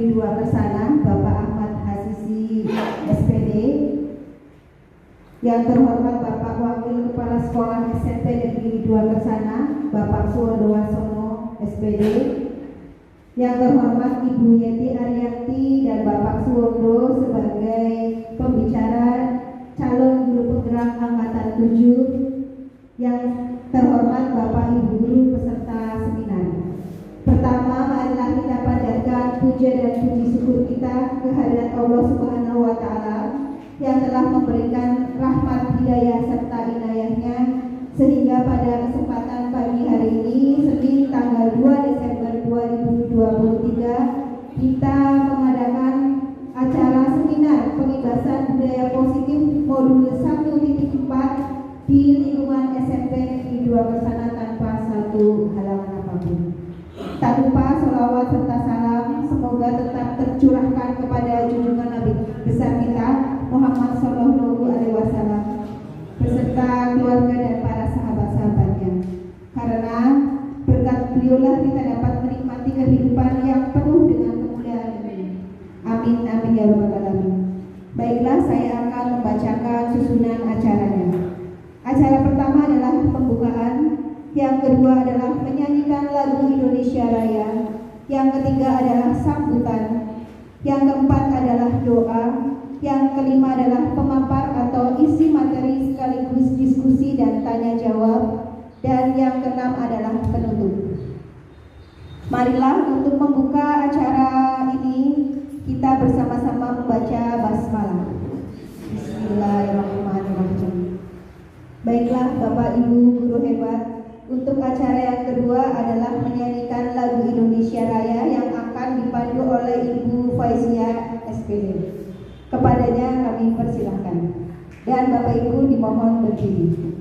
Negeri 2 Kersana, Bapak Ahmad Hasisi SPD. Yang terhormat Bapak Wakil Kepala Sekolah SMP Negeri 2 Kersana, Bapak Suwondo Wasono SPD. Yang terhormat Ibu Yeti Ariyanti dan Bapak Suwondo sebagai pembicara calon guru penggerak angkatan 7. Yang terhormat Bapak Ibu guru peserta seminar. Pertama, marilah kita panjatkan puja dan puji syukur kita kehadirat Allah Subhanahu wa Ta'ala yang telah memberikan rahmat, hidayah serta inayahnya sehingga pada kesempatan pagi hari ini, Senin tanggal 2 Desember 2023, kita mengadakan acara seminar pengibasan budaya positif modul 1.4 di lingkungan SMP Negeri 2 Kersana tanpa satu halangan apapun. Tak lupa sholawat serta salam semoga tetap tercurahkan kepada junjungan Nabi besar kita Muhammad Sallallahu Alaihi Wasallam beserta keluarga dan para sahabat-sahabatnya. Karena berkat beliaulah kita dapat menikmati kehidupan yang penuh dengan kemuliaan ini. Amin amin ya rabbal alamin. Baiklah, saya akan membacakan susunan acaranya. Acara pertama adalah pembukaan, yang kedua adalah menyanyikan lagu Indonesia Raya, yang ketiga adalah sambutan, yang keempat adalah doa, yang kelima adalah pemampar atau isi materi sekaligus diskusi dan tanya jawab, dan yang keenam adalah penutup. Marilah untuk membuka acara ini kita bersama-sama membaca basmalah. Bismillahirrahmanirrahim. Baiklah Bapak Ibu guru hebat, untuk acara yang kedua adalah menyanyikan lagu Indonesia Raya yang akan dipandu oleh Ibu Faizia SPD. Kepadanya kami persilahkan dan Bapak Ibu dimohon berdiri.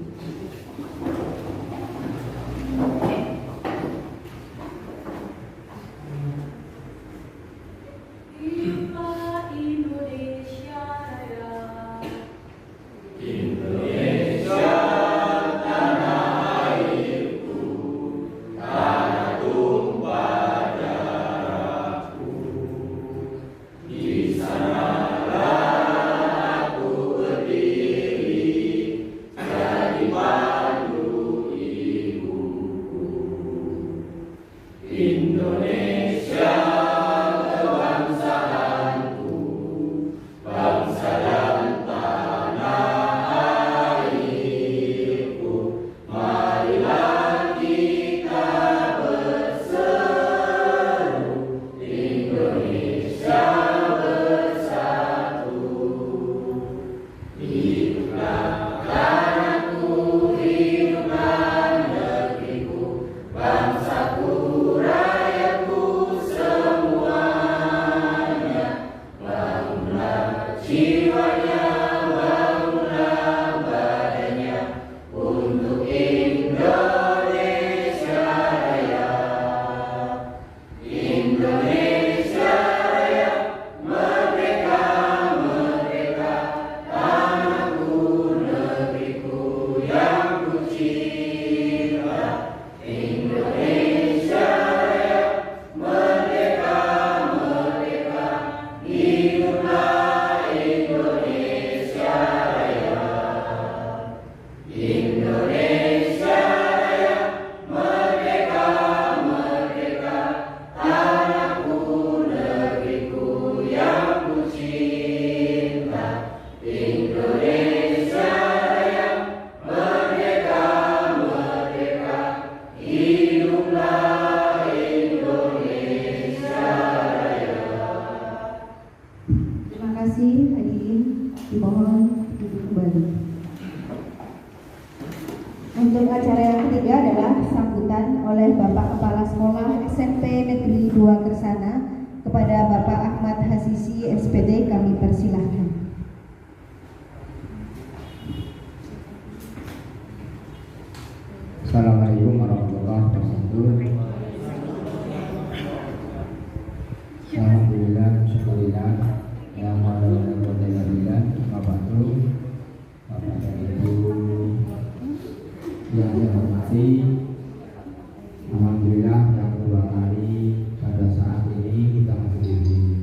Untuk acara yang ketiga adalah sambutan oleh Bapak Kepala Sekolah SMP Negeri 2 Kersana. Kepada Bapak Ahmad Hasisi SPD kami persilahkan. Assalamualaikum warahmatullahi wabarakatuh. Alhamdulillah, syukurillah, yang Bapak dan Ibu yang saya hormati, alhamdulillah yang kedua kali pada saat ini kita masih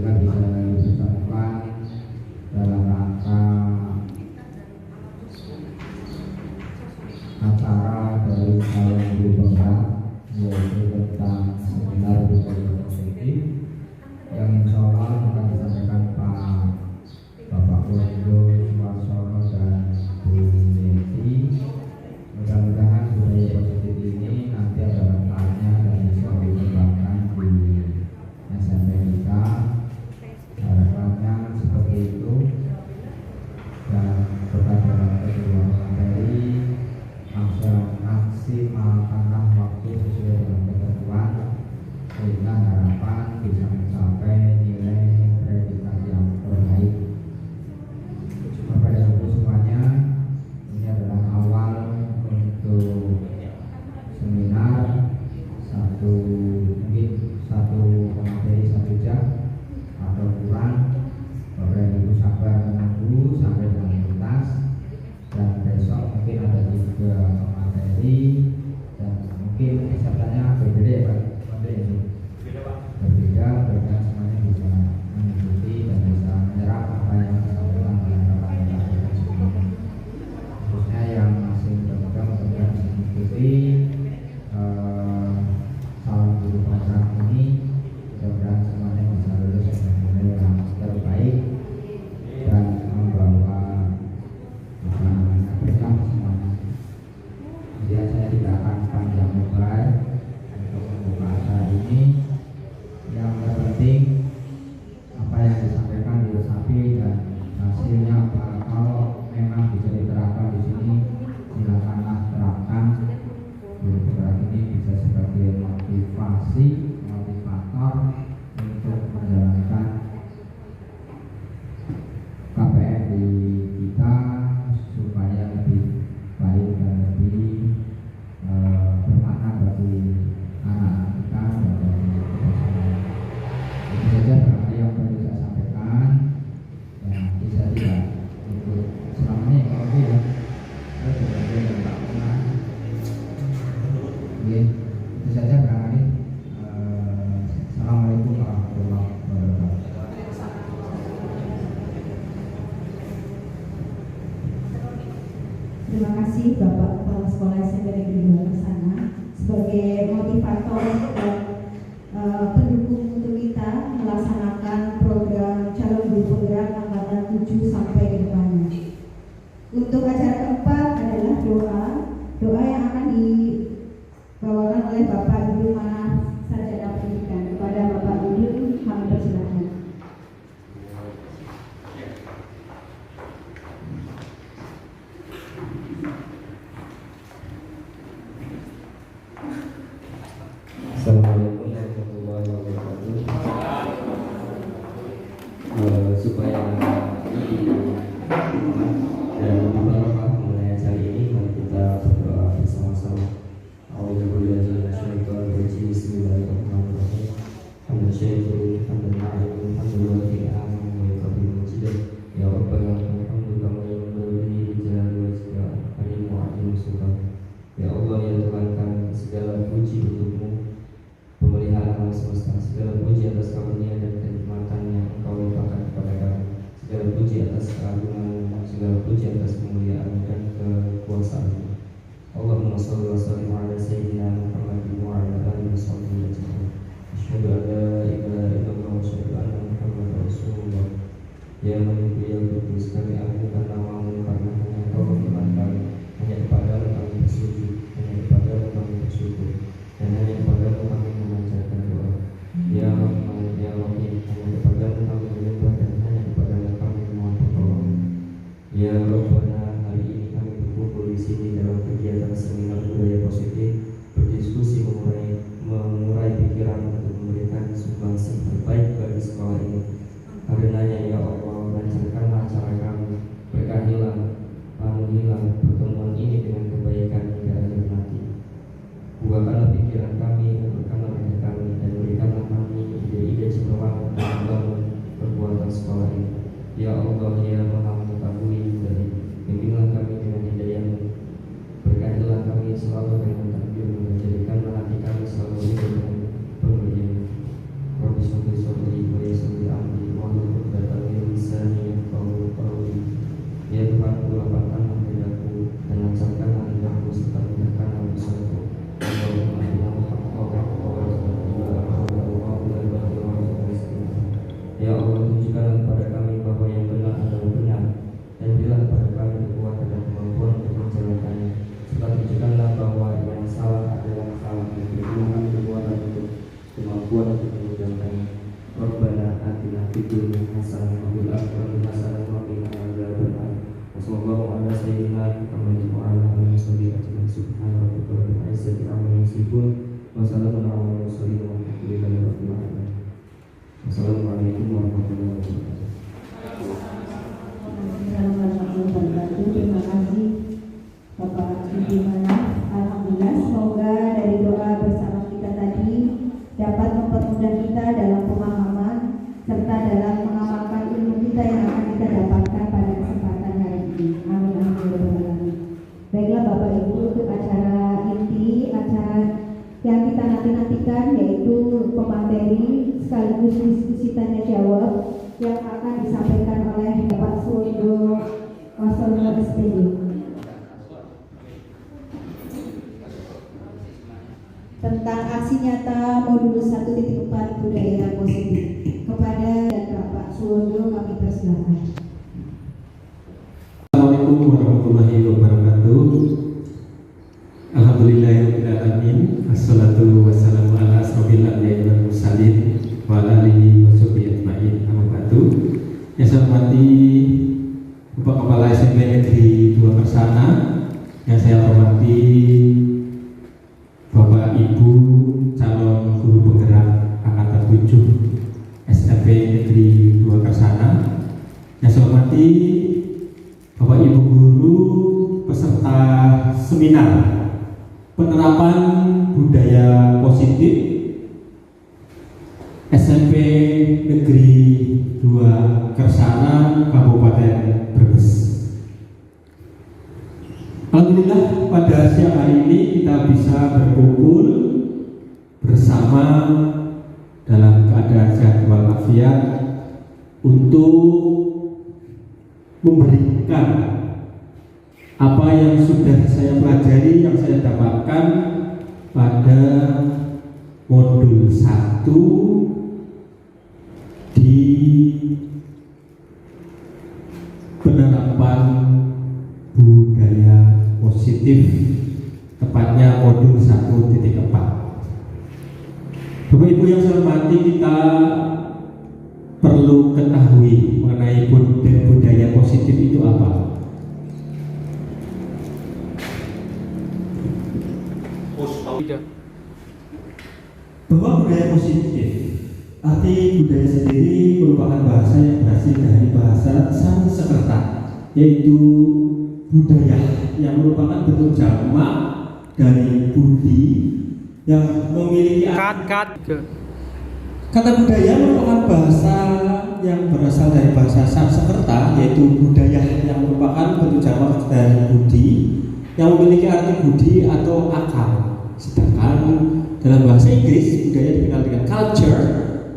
juga bisa dipertemukan dalam rangka acara dari calon guru penggerak, yaitu tentang seminar budaya positif yang insya Allah akan disampaikan Bapak Wondo Suwarsono dan Bu Yeti. Mudah-mudahan budaya positif ini nanti ada manfaatnya dan bisa dikembangkan di SMP kita. Harapannya seperti itu. Dan kepada kedua materi maksimalkanlah waktu sesuai dengan ketentuan sehingga harapan bisa mencapai nilai predikat yang terbaik. Kepada ibu semuanya, ini adalah awal untuk seminar mungkin satu materi 1 jam atau kurang. Bapak Ibu sabar menunggu sampai dengan tuntas, dan besok mungkin ada 3 materi dan mungkin pesertanya berbeda ya Pak. Berbeda, dan semuanya bisa mengikuti dan bisa menyerap apa yang disampaikan oleh rekan-rekan semua. Khususnya yang masih muda-muda mudah-mudahan bisa mengikuti calon guru penggerak ini. Mudah-mudahan semuanya bisa lulus dengan nilai yang terbaik dan membawa berkah semuanya. Kemudian saya tidak akan panjang lebar untuk membuka acara ini. Yang terpenting apa yang disampaikan diresapi dan hasilnya apa. Kalau memang bisa diterapkan di sini, silakanlah terapkan. Guru penggerak ini bisa sebagai motivator untuk menjalankan KPM di kita supaya lebih baik dan lebih bermakna bagi anak-anak kita dan bagi kita semua. Itu saja barangkali yang perlu saya sampaikan. Dan nanti saya tidak ikut selama ini kalau ya saya sebagai yang tak pernah. Oke, itu saja barangkali. Assalamualaikum warahmatullahi wabarakatuh. Terima kasih Bapak Kepala Sekolah SMP Negeri 2 Kersana sebagai motivator dan pendukung untuk kita melaksanakan program calon guru penggerak angkatan 7 sampai ke depannya. Untuk acara keempat adalah doa yang akan dibawakan oleh Bapak Ibu Manaf Sarjana Pendidikan. Kepada Bapak Ibu kami persilakan. Assalamualaikum warahmatullahi wabarakatuh. Supaya dan berbarokah mengenai acara ini, mari kita berdoa bersama-sama. Bismillahirrahmanirrahim. Hamdasyaikhul hamdan ma'rufun hamdan wafi'an wa yuqabil mujidah. Ya Rabbana alhamdulillah wa yamdulillah rijal wa jika alim wa'alim sultan. Ya Allah, ya Tuhan kami, segala puji untukmu, pemeliharaan alam semesta. Segala puji atas karunia dan kenikmatan yang Engkau limpahkan kepada kami. Segala puji atas keagungan, segala puji atas kemuliaan dan kekuasaan. Allahumma shalli wa sallim ala sayyidina Muhammadin wa ala alihi wa sahbihi ajma'in. Asyhadu an la ilaha illallah wa asyhadu anna Muhammadar Rasulullah. Ya Malik ya Qudus, kami agungkan namamu karena hanya Engkau Tuhan kami. Hanya kepadamu kami bersujud, hanya kepadamu kami bersyukur, dan hanya kepadamu kami memanjatkan doa. Ya Rahman, ya Rahim, hanya kepadamu kami menyembah dan hanya kepadamu kami memohon pertolongan. Ya Rabbana, hari ini kami berkumpul di sini dalam kegiatan seminar budaya positif, berdiskusi mengurai pikiran untuk memberikan sumbangsi terbaik bagi sekolah ini. Karenanya ya Allah, lancarkanlah acara kami, tunjukkanlah kepada kami bahwa yang benar adalah benar, dan berilah kepada kami kekuatan dan kemampuan untuk menjalankannya. Serta tunjukkanlah bahwa yang salah adalah salah, dan berilah kami kekuatan untuk kemampuan untuk menjalankannya. Rabbana atina fid dunya hasanah wa fil akhirati hasanah wa qina adzabannar. Wassallallahu ala sayyidina Muhammadin wa ala alihi wasallam. Subhana rabbika rabbil izzati amma yasifun wa salamun ala mursalin walhamdulillahi rabbil alamin. Wassalamualaikum warahmatullahi wabarakatuh. Terima kasih Bapak Bagaimana. Alhamdulillah, semoga dari doa bersama kita tadi dapat mempermudah kita dalam pemahaman serta dalam mengamalkan ilmu kita yang akan kita dapatkan pada kesempatan hari ini. Amin amin ya rabbal alamin. Baiklah Bapak Ibu, untuk acara inti, acara yang kita nantikan yaitu pemateri sekaligus diskusi tanya jawab yang akan disampaikan oleh Bapak Suwondo Wasolno SPD. Tentang aksi nyata modul 1.4 budaya positif. Kepada dan Bapak Suwondo kami persilakan. Assalamualaikum warahmatullahi wabarakatuh. Alhamdulillahirabbil alamin. Assalatu wassalamu ala asrofil anbiya'i wal mursalin wa ala alihi washabihi ajmain. Amma ba'du. Yang saya hormati Bapak Kepala SMP Negeri 2 Kersana, yang saya hormati Bapak Ibu calon guru penggerak angkatan 7 SMP Negeri 2 Kersana, yang saya hormati Bapak Ibu guru peserta seminar penerapan budaya positif SMP Negeri 2 Kersana Kabupaten Brebes. Alhamdulillah, pada siang hari ini kita bisa berkumpul bersama dalam keadaan sehat walafiat untuk memberikan apa yang sudah saya pelajari, yang saya dapatkan pada modul 1 di penerapan budaya positif, tepatnya modul 1.4. Bapak Ibu yang saya hormati, kita perlu ketahui mengenai budaya positif itu apa. Bahwa budaya positif, arti budaya sendiri merupakan bahasa yang berasal dari bahasa Sanskerta, yaitu budaya yang merupakan bentuk jamak dari budi yang memiliki kata budaya merupakan bahasa yang berasal dari bahasa Sanskerta, yaitu budaya yang merupakan bentuk jamak dari budi yang memiliki arti budi atau akal. Sedangkan dalam bahasa Inggris, budaya dikenal dengan culture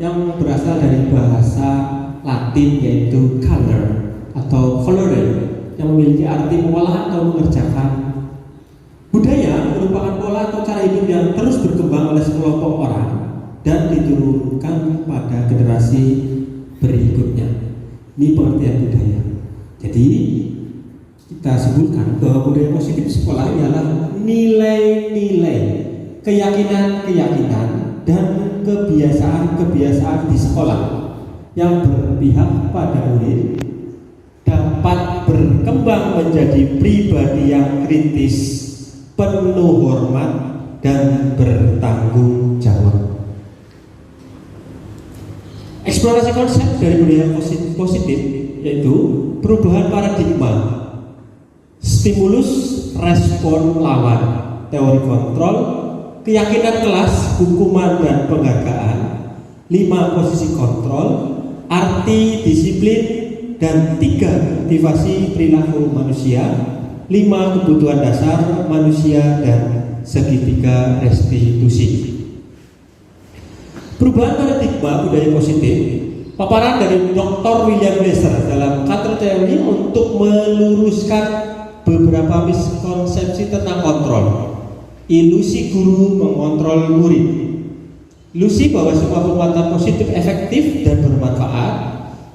yang berasal dari bahasa Latin, yaitu color atau colore, yang memiliki arti mengolah atau mengerjakan. Budaya merupakan pola atau cara hidup yang terus berkembang oleh sekelompok orang dan diturunkan pada generasi berikutnya. Ini pengertian budaya. Jadi kita sebutkan bahwa budaya positif sekolah ialah nilai-nilai, keyakinan-keyakinan dan kebiasaan-kebiasaan di sekolah yang berpihak pada murid dapat berkembang menjadi pribadi yang kritis, penuh hormat dan bertanggung jawab. Eksplorasi konsep dari budaya positif yaitu perubahan paradigma, stimulus respon lawan, teori kontrol, keyakinan kelas, hukuman dan penghargaan, 5 posisi kontrol, arti disiplin, dan 3 motivasi perilaku manusia, 5 kebutuhan dasar manusia, dan segitiga restitusi. Perubahan paradigma budaya positif, paparan dari Dr. William Glasser dalam Control Theory untuk meluruskan beberapa miskonsepsi tentang kontrol. Ilusi guru mengontrol murid, ilusi bahwa semua penguatan positif efektif dan bermanfaat,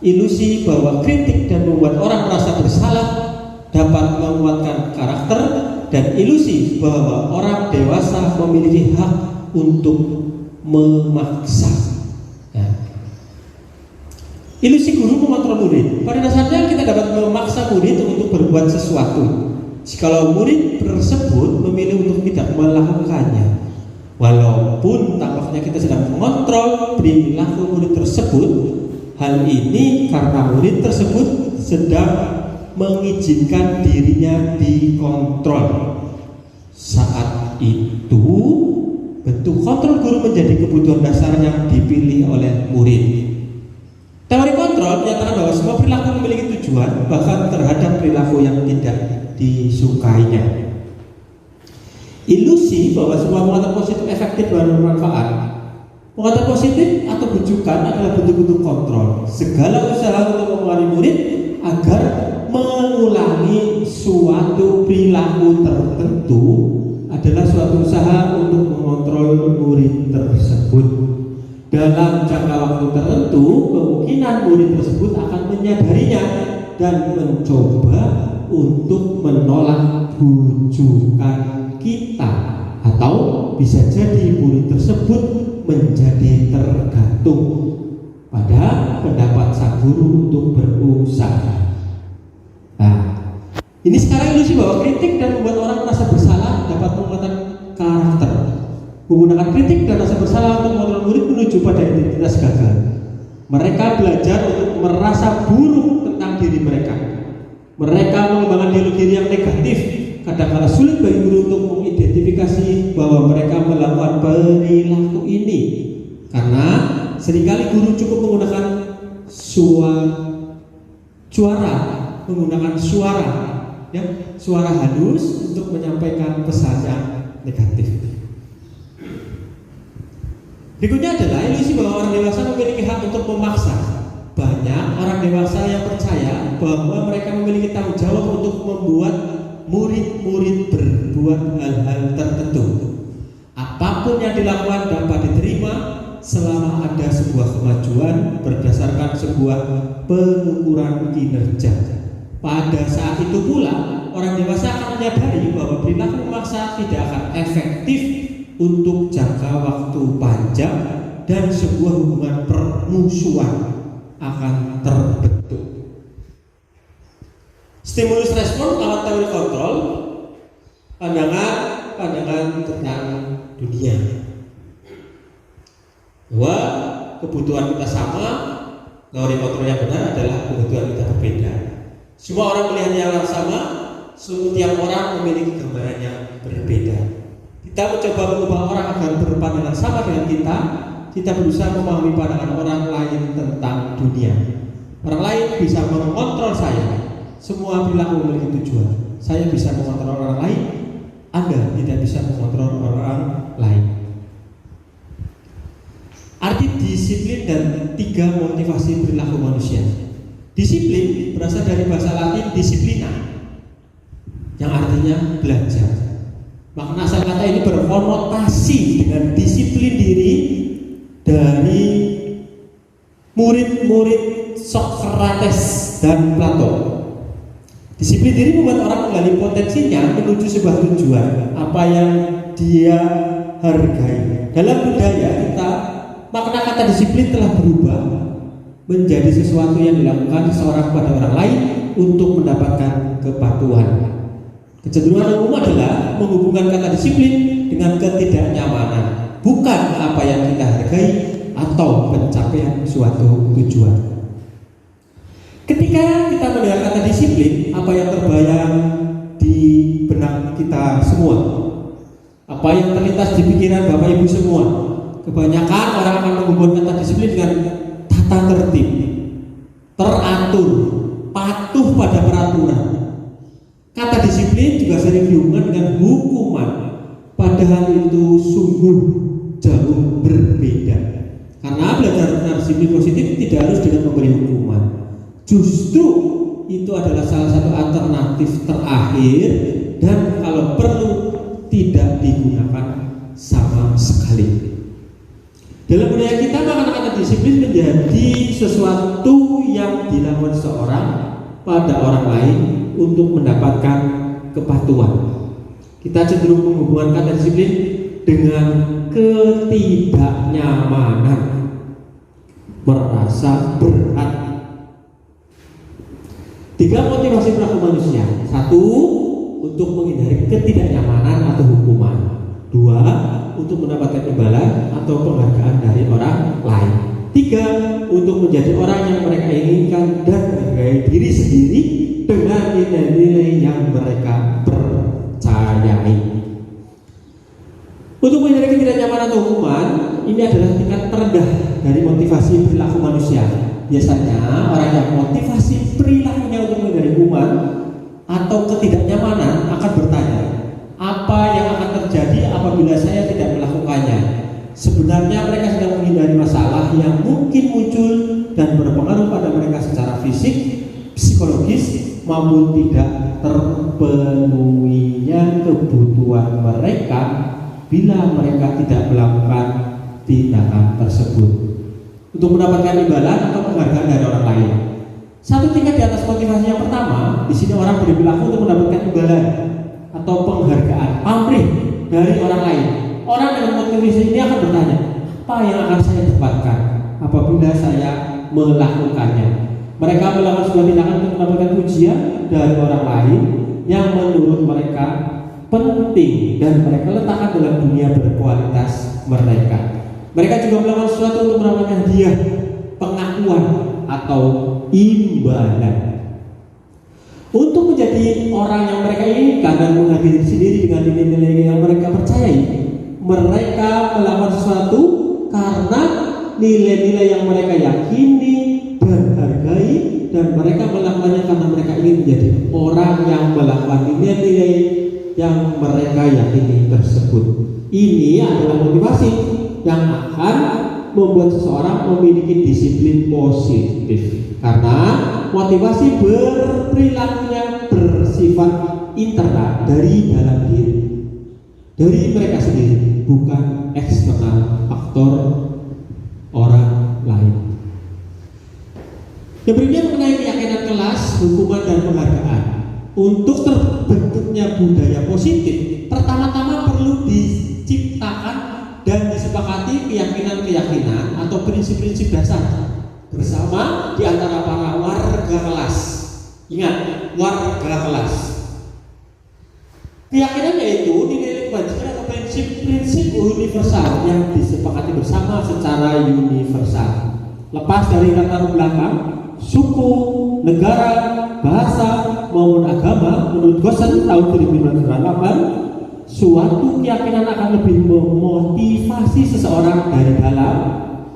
ilusi bahwa kritik dan membuat orang merasa bersalah dapat menguatkan karakter, dan ilusi bahwa orang dewasa memiliki hak untuk memaksa. Ya. Ilusi guru mengontrol murid. Pada dasarnya kita dapat memaksa murid untuk berbuat sesuatu jikalau murid tersebut memilih untuk tidak melakukannya. Walaupun tampaknya kita sedang mengontrol perilaku murid tersebut, hal ini karena murid tersebut sedang mengizinkan dirinya dikontrol. Saat itu bentuk kontrol guru menjadi kebutuhan dasar yang dipilih oleh murid. Teori kontrol menyatakan bahwa semua perilaku memiliki tujuan, bahkan terhadap perilaku yang tidak disukainya. Ilusi bahwa semua muatan positif efektif dan bermanfaat. Muatan positif atau bujukan adalah bentuk-bentuk kontrol. Segala usaha untuk mempengaruhi murid agar mengulangi suatu perilaku tertentu adalah suatu usaha untuk mengontrol murid tersebut. Dalam jangka waktu tertentu, kemungkinan murid tersebut akan menyadarinya dan mencoba untuk menolak bujukan kita, atau bisa jadi murid tersebut menjadi tergantung pada pendapat sang guru untuk berusaha. Nah, ini sekarang ilusi bahwa kritik dan membuat orang merasa bersalah dapat menguatkan karakter. Menggunakan kritik dan rasa bersalah untuk mengontrol murid menuju pada identitas gagal. Mereka belajar untuk merasa buruk tentang diri mereka. Mereka mengembangkan ideologi yang negatif. Kadang-kadang sulit bagi guru untuk mengidentifikasi bahwa mereka melakukan perilaku ini, karena seringkali guru cukup menggunakan suara halus untuk menyampaikan pesan yang negatif. Berikutnya adalah ilusi bahwa orang dewasa memiliki hak untuk memaksa. Banyak orang dewasa yang percaya bahwa mereka memiliki tanggung jawab untuk membuat murid-murid berbuat hal-hal tertentu. Apapun yang dilakukan dapat diterima selama ada sebuah kemajuan berdasarkan sebuah pengukuran kinerja. Pada saat itu pula, orang dewasa akan menyadari bahwa perilaku memaksa tidak akan efektif untuk jangka waktu panjang dan sebuah hubungan permusuhan akan terbentuk. Stimulus respon lawan teori kontrol, pandangan tentang dunia, bahwa kebutuhan kita sama, teori kontrol yang benar adalah kebutuhan kita berbeda. Semua orang melihat yang sama, setiap orang memiliki gambaran yang berbeda. Kita mencoba mengubah orang agar berpandangan sama dengan kita berusaha memahami pandangan orang lain tentang dunia. Orang lain bisa mengontrol saya. Semua perilaku memiliki tujuan. Saya bisa mengontrol orang lain, Anda tidak bisa mengontrol orang lain. Arti disiplin dan 3 motivasi perilaku manusia. Disiplin berasal dari bahasa Latin disiplina, yang artinya belajar. Makna asal kata ini berkonotasi dengan disiplin diri dari murid-murid Sokrates dan Plato. Disiplin diri membuat orang menggali potensinya menuju sebuah tujuan, apa yang dia hargai. Dalam budaya kita, makna kata disiplin telah berubah menjadi sesuatu yang dilakukan seseorang pada orang lain untuk mendapatkan kepatuhan. Kecenderungan umum adalah menghubungkan kata disiplin dengan ketidaknyamanan, bukan apa yang kita hargai atau pencapaian suatu tujuan. Ketika kita mendengar kata disiplin, apa yang terbayang di benak kita semua? Apa yang terlintas di pikiran Bapak Ibu semua? Kebanyakan orang akan menghubungkan kata disiplin dengan tata tertib, teratur, patuh pada peraturan. Kata disiplin juga sering dihubungkan dengan hukuman, padahal itu sungguh jauh berbeda. Karena belajar tentang disiplin positif tidak harus dengan memberi hukuman. Justru itu adalah salah satu alternatif terakhir, dan kalau perlu tidak digunakan sama sekali. Dalam budaya kita, maka kata disiplin menjadi sesuatu yang dilakukan seorang pada orang lain untuk mendapatkan kepatuhan. Kita cenderung menghubungkan kata disiplin dengan ketidaknyamanan, merasa berat. 3 motivasi perilaku manusia. 1, untuk menghindari ketidaknyamanan atau hukuman. 2, untuk mendapatkan imbalan atau penghargaan dari orang lain. 3, untuk menjadi orang yang mereka inginkan dan menghargai diri sendiri dengan nilai-nilai yang mereka percayai. Untuk menghindari ketidaknyamanan atau hukuman, ini adalah tingkat terendah dari motivasi perilaku manusia. Biasanya orang yang motivasi perilakunya untuk menghindari hukuman atau ketidaknyamanan akan bertanya, apa yang akan terjadi apabila saya tidak melakukannya? Sebenarnya mereka sedang menghindari masalah yang mungkin muncul dan berpengaruh pada mereka secara fisik, psikologis, maupun tidak terpenuhinya kebutuhan mereka bila mereka tidak melakukan tindakan tersebut untuk mendapatkan imbalan atau penghargaan dari orang lain. Satu tingkat di atas motivasi yang pertama, di sini orang berperilaku untuk mendapatkan imbalan atau penghargaan, pamrih dari orang lain. Orang dengan motivasi ini akan bertanya, apa yang akan saya dapatkan apabila saya melakukannya? Mereka melakukan sebuah tindakan untuk mendapatkan pujian dari orang lain yang menurut mereka penting dan mereka letakkan dalam dunia berkualitas mereka. Mereka juga melakukan sesuatu untuk mendapatkan hadiah, pengakuan atau imbalan. Untuk menjadi orang yang mereka inginkan dan menghargai diri sendiri dengan nilai-nilai yang mereka percayai, mereka melakukan sesuatu karena nilai-nilai yang mereka yakini dan hargai, dan mereka melakukannya karena mereka ingin menjadi orang yang melakukan nilai-nilai yang mereka yakini tersebut. Ini adalah motivasi yang akan membuat seseorang memiliki disiplin positif, karena motivasi berperilakunya bersifat internal dari dalam diri, dari mereka sendiri, bukan eksternal faktor orang lain. Yang berikutnya mengenai keyakinan kelas, hukuman dan penghargaan. Untuk terbentuknya budaya positif, pertama-tama perlu diciptakan dan disepakati keyakinan-keyakinan atau prinsip-prinsip dasar bersama di antara para warga kelas. Ingat, warga kelas. Keyakinan yaitu nilai kebajikan atau prinsip-prinsip universal yang disepakati bersama secara universal, lepas dari latar belakang, suku, negara, bahasa maupun agama. Menurut Gosen tahun 1998, suatu keyakinan akan lebih memotivasi seseorang dari dalam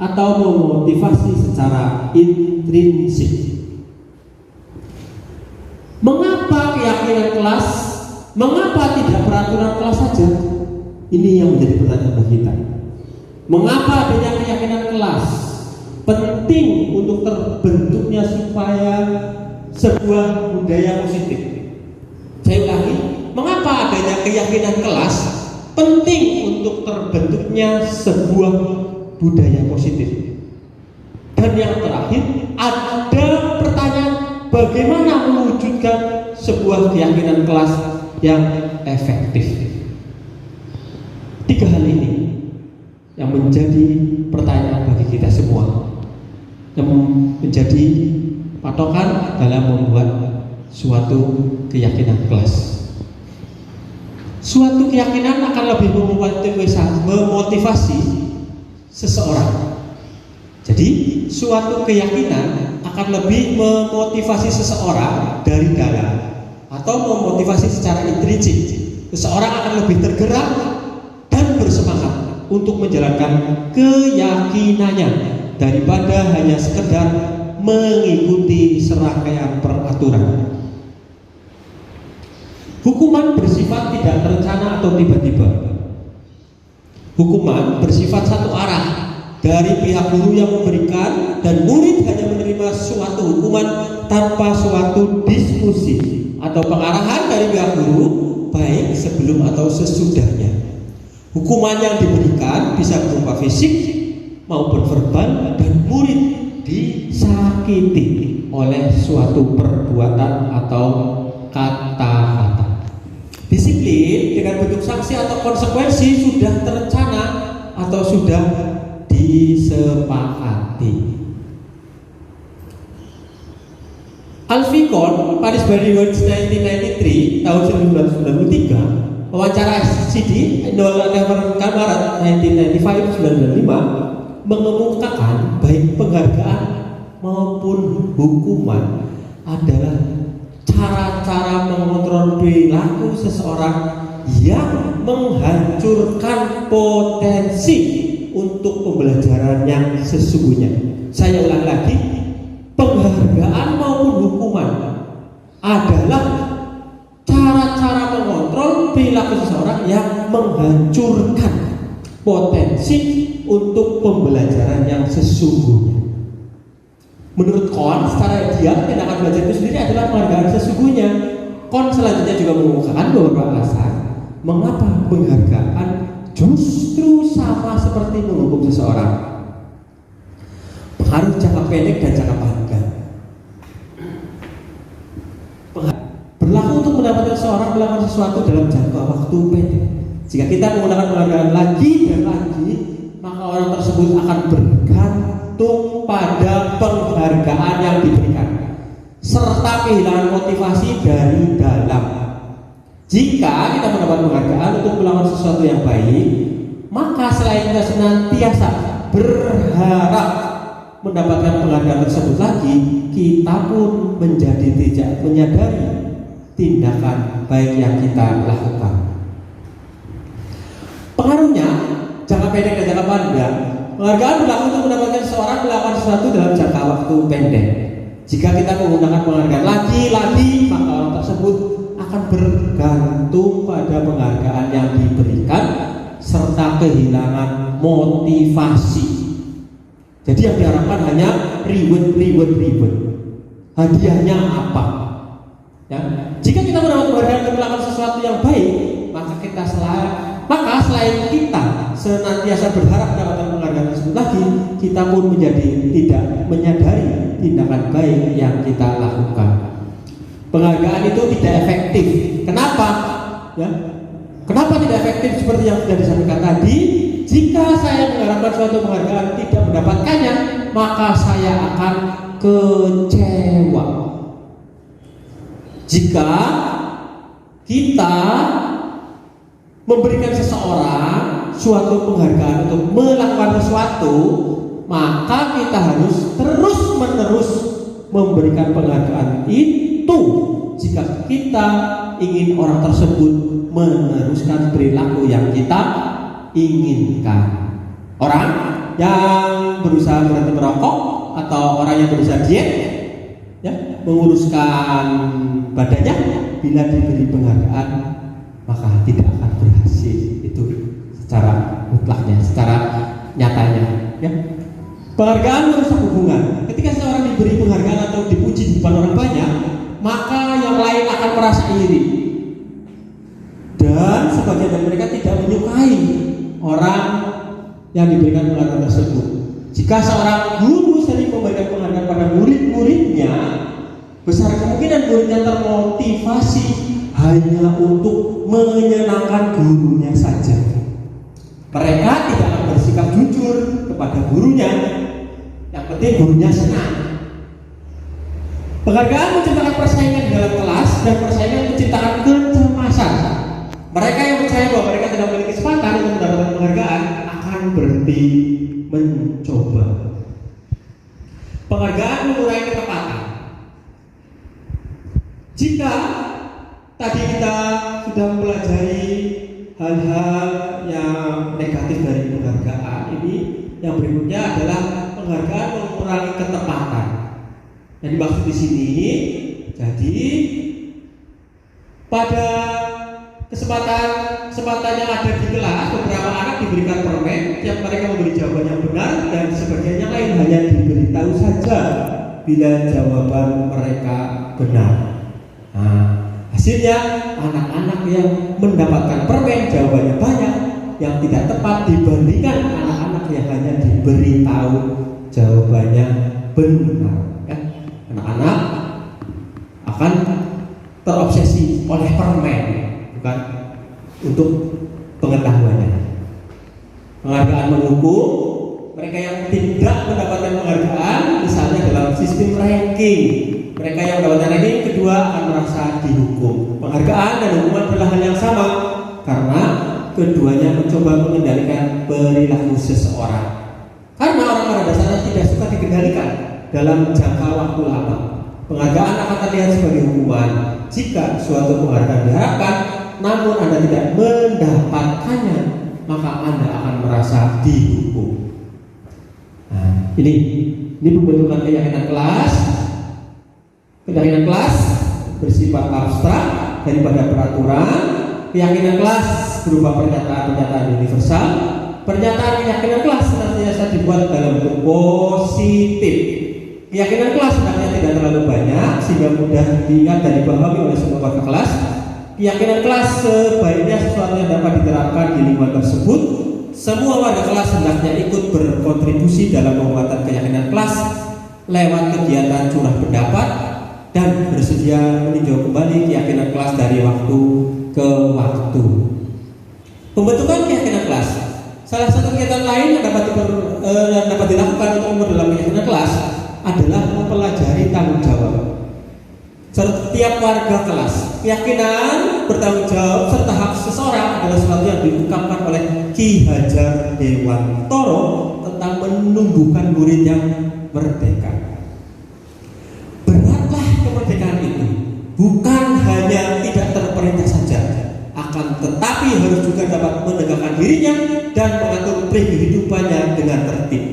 atau memotivasi secara intrinsik. Mengapa keyakinan kelas? Mengapa tidak peraturan kelas saja? Ini yang menjadi pertanyaan bagi kita. Mengapa adanya keyakinan kelas penting untuk terbentuknya supaya sebuah budaya positif? Saya ulangi, mengapa adanya keyakinan kelas penting untuk terbentuknya sebuah budaya positif? Dan yang terakhir, ada pertanyaan, bagaimana mewujudkan sebuah keyakinan kelas yang efektif? 3 hal ini yang menjadi pertanyaan bagi kita semua, yang menjadi patokan dalam membuat suatu keyakinan kelas. Suatu keyakinan akan lebih memotivasi seseorang. Jadi suatu keyakinan akan lebih memotivasi seseorang dari dalam atau memotivasi secara intrinsik. Seseorang akan lebih tergerak dan bersemangat untuk menjalankan keyakinannya daripada hanya sekedar mengikuti serangkaian peraturan. Hukuman bersifat tidak terencana atau tiba-tiba. Hukuman bersifat satu arah dari pihak guru yang memberikan, dan murid hanya menerima suatu hukuman tanpa suatu diskusi atau pengarahan dari pihak guru, baik sebelum atau sesudahnya. Hukuman yang diberikan bisa berupa fisik, maupun verbal, dan murid disakiti oleh suatu perbuatan atau kata-kata. Disiplin dengan bentuk sanksi atau konsekuensi sudah terencana atau sudah disepakati. Alficon, Paris by Rewards 1993, tahun 1993, wawancara CD November Maret 1995 mengemukakan baik penghargaan maupun hukuman adalah cara-cara mengontrol perilaku seseorang yang menghancurkan potensi untuk pembelajaran yang sesungguhnya. Saya ulang lagi, penghargaan maupun hukuman adalah cara-cara mengontrol perilaku seseorang yang menghancurkan potensi untuk pembelajaran yang sesungguhnya. Menurut Kohn, secara ideal tindakan belajar itu sendiri adalah penghargaan sesungguhnya. Kohn selanjutnya juga mengemukakan beberapa alasan mengapa penghargaan justru sama seperti menghukum seseorang. Pengaruh jangka pendek dan jangka panjang. Berlaku untuk mendapatkan seseorang melakukan sesuatu dalam jangka waktu pendek. Jika kita menggunakan penghargaan lagi dan lagi, maka orang tersebut akan bergantung pada penghargaan yang diberikan, serta kehilangan motivasi dari dalam. Jika kita mendapat penghargaan untuk melakukan sesuatu yang baik, maka selain kita senantiasa berharap mendapatkan penghargaan tersebut lagi, kita pun menjadi tidak menyadari tindakan baik yang kita lakukan. Pengaruhnya jangka pendek dan jangka panjang. Penghargaan berlaku untuk mendapatkan seseorang melakukan sesuatu dalam jangka waktu pendek. Jika kita menggunakan penghargaan lagi, maka orang tersebut akan bergantung pada penghargaan yang diberikan serta kehilangan motivasi. Jadi yang diharapkan hanya reward. Hadiahnya apa? Ya. Jika kita mendapat penghargaan untuk melakukan sesuatu yang baik, maka selain kita senantiasa berharap mendapatkan penghargaan tersebut lagi, kita pun menjadi tidak menyadari tindakan baik yang kita lakukan. Penghargaan itu tidak efektif. Kenapa? Ya. Kenapa tidak efektif seperti yang sudah disampaikan tadi? Jika saya mengharapkan suatu penghargaan tidak mendapatkannya, maka saya akan kecewa. Jika kita memberikan seseorang suatu penghargaan untuk melakukan sesuatu, maka kita harus terus-menerus memberikan penghargaan itu jika kita ingin orang tersebut meneruskan perilaku yang kita inginkan. Orang yang berusaha berhenti merokok atau orang yang berusaha diet, ya, menguruskan badannya, bila diberi penghargaan maka tidak akan berhasil. Itu secara mutlaknya, secara nyatanya, ya. Penghargaan merusak hubungan. Ketika seseorang diberi penghargaan atau dipuji di depan orang banyak, maka yang lain akan merasa iri, dan sebagian dari mereka tidak menyukai orang yang diberikan penghargaan tersebut. Jika seorang guru sering memberikan penghargaan pada murid-muridnya, besar kemungkinan muridnya termotivasi hanya untuk menyenangkan gurunya saja. Mereka tidak akan bersikap jujur kepada gurunya. Yang penting gurunya senang. Penghargaan menciptakan persaingan di dalam kelas, dan persaingan menciptakan kecemasan. Mereka yang percaya bahwa mereka tidak memiliki kesempatan untuk mendapatkan penghargaan akan berhenti mencoba. Penghargaan mengurangi ketepatan. Jika tadi kita sudah mempelajari hal-hal yang negatif dari penghargaan ini, yang berikutnya adalah penghargaan mengurangi ketepatan. Yang dimaksud di sini, jadi pada kesempatan yang ada di kelas, beberapa anak diberikan permen, yang mereka memberi jawaban yang benar, dan sebagian yang lain hanya diberitahu saja bila jawaban mereka benar. Nah, hasilnya anak-anak yang mendapatkan permen jawabannya banyak yang tidak tepat dibandingkan anak-anak yang hanya diberitahu jawabannya benar. Ya. Anak-anak akan terobsesi oleh permen, bukan untuk pengetahuannya. Penghargaan menghukum mereka yang tidak mendapatkan penghargaan, misalnya dalam sistem ranking. Mereka yang mendapatkan ranking kedua akan merasa dihukum. Penghargaan dan hukuman adalah hal yang sama, karena keduanya mencoba mengendalikan perilaku seseorang. Karena orang pada dasarnya tidak suka dikendalikan dalam jangka waktu lama. Penghargaan akan terlihat sebagai hukuman jika suatu penghargaan diharapkan, namun Anda tidak mendapatkannya, maka Anda akan merasa dihukum. Nah, ini pembentukan keyakinan kelas. Keyakinan kelas bersifat abstrak daripada peraturan. Keyakinan kelas berupa pernyataan-pernyataan universal. Pernyataan keyakinan kelas senantiasa dibuat dalam bentuk positif. Keyakinan kelas sebenarnya tidak terlalu banyak sehingga mudah diingat dan dipahami oleh semua warga kelas. Keyakinan kelas sebaiknya sesuatu yang dapat diterapkan di lingkungan tersebut. Semua warga kelas hendaknya ikut berkontribusi dalam pembuatan keyakinan kelas lewat kegiatan curah pendapat dan bersedia meninjau kembali keyakinan kelas dari waktu ke waktu. Pembentukan keyakinan kelas. Salah satu kegiatan lain yang dapat dilakukan untuk dalam keyakinan kelas adalah mempelajari tanggung jawab setiap warga kelas. Keyakinan bertanggung jawab serta hak seseorang adalah sesuatu yang diungkapkan oleh Ki Hajar Dewantoro tentang menumbuhkan murid yang merdeka. Beratlah kemerdekaan itu bukan hanya tidak terperintah saja, akan tetapi harus juga dapat menegakkan dirinya dan mengatur kehidupannya dengan tertib.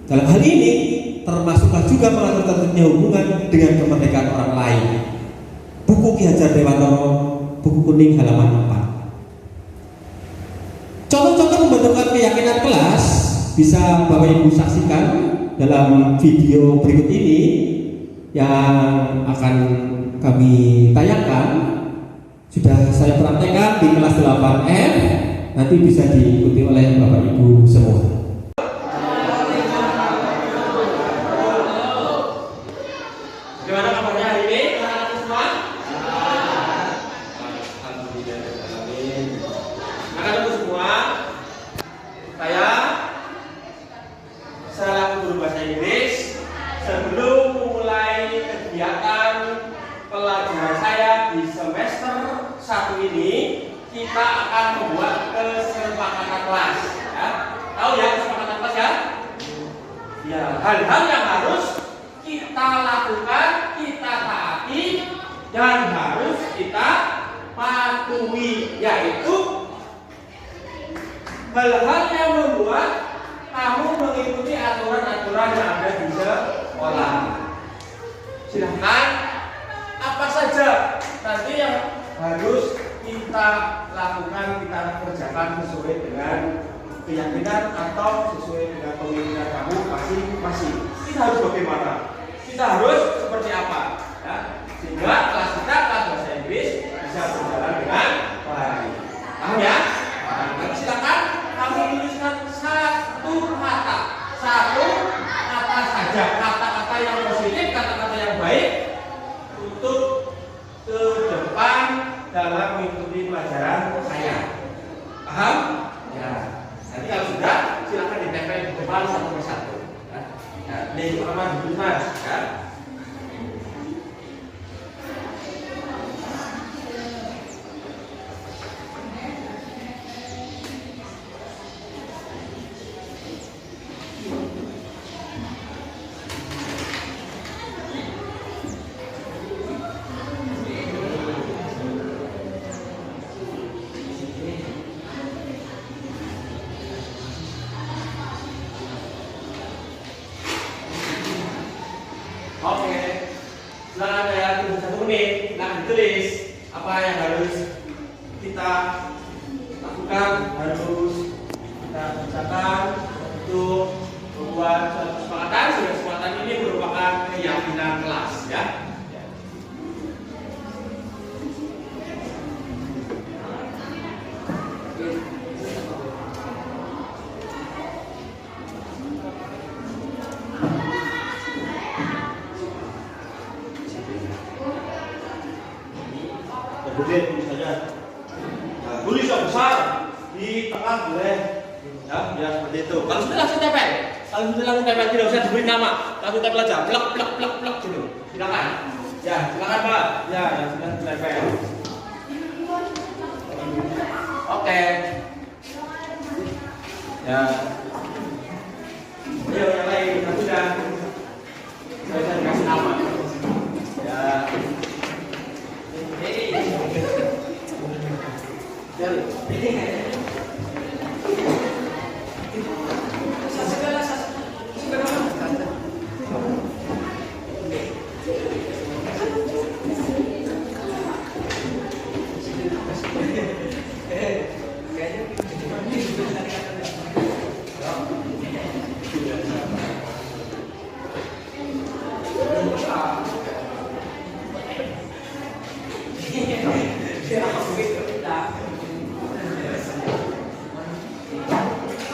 Dalam hal ini termasuklah juga mengatur tertibnya hubungan dengan kemerdekaan orang lain. Buku Ki Hajar Dewantoro, buku kuning halaman 4. Contoh-contoh pembentukan keyakinan kelas bisa Bapak Ibu saksikan dalam video berikut ini yang akan kami tayangkan. Sudah saya praktekkan di kelas 8F, nanti bisa diikuti oleh Bapak Ibu semua. Gimana kabarnya hari ini? Anak-anak semua? Alhamdulillah. Anak-anak semua, saya selaku guru bahasa Inggris, sebelum memulai kegiatan pelajaran saya di semester 1 ini, kita akan membuat kesepakatan kelas. Ya. Tahu ya kesepakatan kelas ya? Ya, hal-hal yang harus kita lakukan, kita taati, dan harus kita patuhi, yaitu hal-hal yang membuat kamu mengikuti aturan-aturan yang ada di sekolah. Silahkan apa saja nanti yang harus kita lakukan, kita kerjakan sesuai dengan keyakinan atau sesuai dengan pemikiran kamu masing-masing. Kita harus bagaimana? Kita harus seperti apa? Ya, sehingga kelas kita, kelas bahasa Inggris bisa berjalan dengan baik. Paham ya? Nah, silakan kamu tuliskan satu kata saja, kata-kata yang positif, kata-kata yang baik untuk ke depan dalam mengikuti pelajaran saya. Paham? Ya. Nanti kalau sudah, silakan ditempel di depan satu persatu. Ya, ini pertama dulu mas. Ya. Oke, silakan ya, tunggu 1 menit. Silakan ditulis apa yang harus kita lakukan, harus kita kerjakan untuk membuat suatu kesepakatan. Sehingga kesepakatan ini merupakan keyakinan kelas, ya. gede tulisannya. Nah, tulis yang besar di tengah boleh. Ya, ya seperti itu. Kalau sudah langsung tempel. Kalau sudah langsung tempel tidak usah diberi nama, langsung tempel aja. Plek plek plek plek gitu. Silakan. Ya, silakan Pak. Ya, yang sudah tempel. Oke. Ya. Ayo yang lain, sudah. Saya kasih nama. Ya.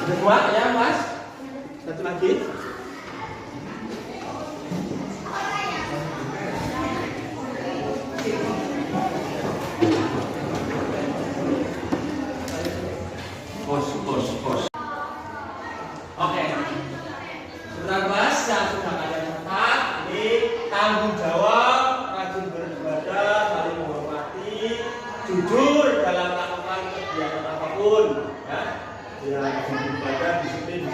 Kedua ya Mas, satu lagi. Bos. Oke. Sudah Mas, yang sudah kalian catat, ini tanggung jawab, rajin beribadah, saling menghormati, jujur dalam melakukan kegiatan apapun, ya. Ya, beribadah, disiplin,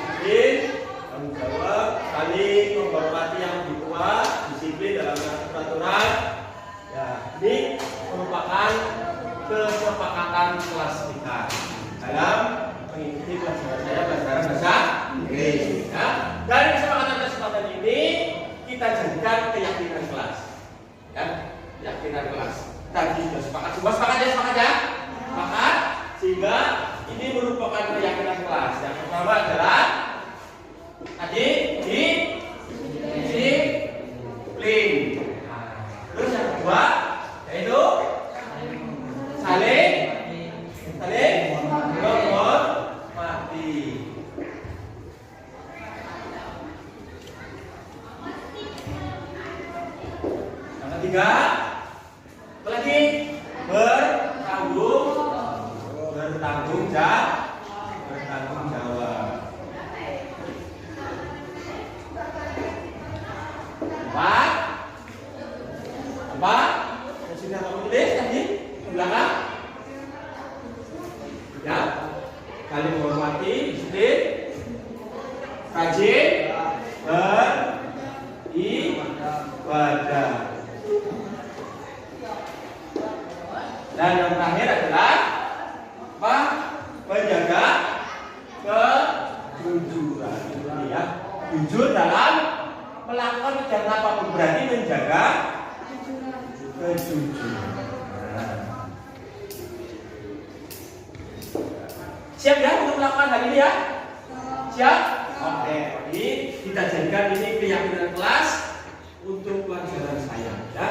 tanggung jawab, saling menghormati yang lebih tua, disiplin dalam peraturan. Ya, ini merupakan kesepakatan kelas kita dalam mengikuti pelajaran saya pelajaran bahasa Inggris. Ya. Dari kesepakatan ini kita jadikan keyakinan kelas. Ya, keyakinan kelas. Tadi sudah sepakat, semua sepakat ya, sepakat. Sehingga ini merupakan keyakinan kelas. Yang pertama adalah tadi disiplin. Terus yang kedua yaitu saling menghormati. Yang ketiga apa lagi? Bertanggung jawab. Empat. Yang sudah kamu tulis tadi di belakang. Ya. Saling menghormati, disiplin, rajin, beribadah. Dan yang terakhir adalah apa? Menjaga kejujuran. Ini ya, jujur dalam melakukan kegiatan apapun, berarti menjaga kejujuran. Siap ya untuk melakukan hal ini ya? Siap? Oke, ini kita jadikan ini keyakinan kelas untuk pelajaran saya ya.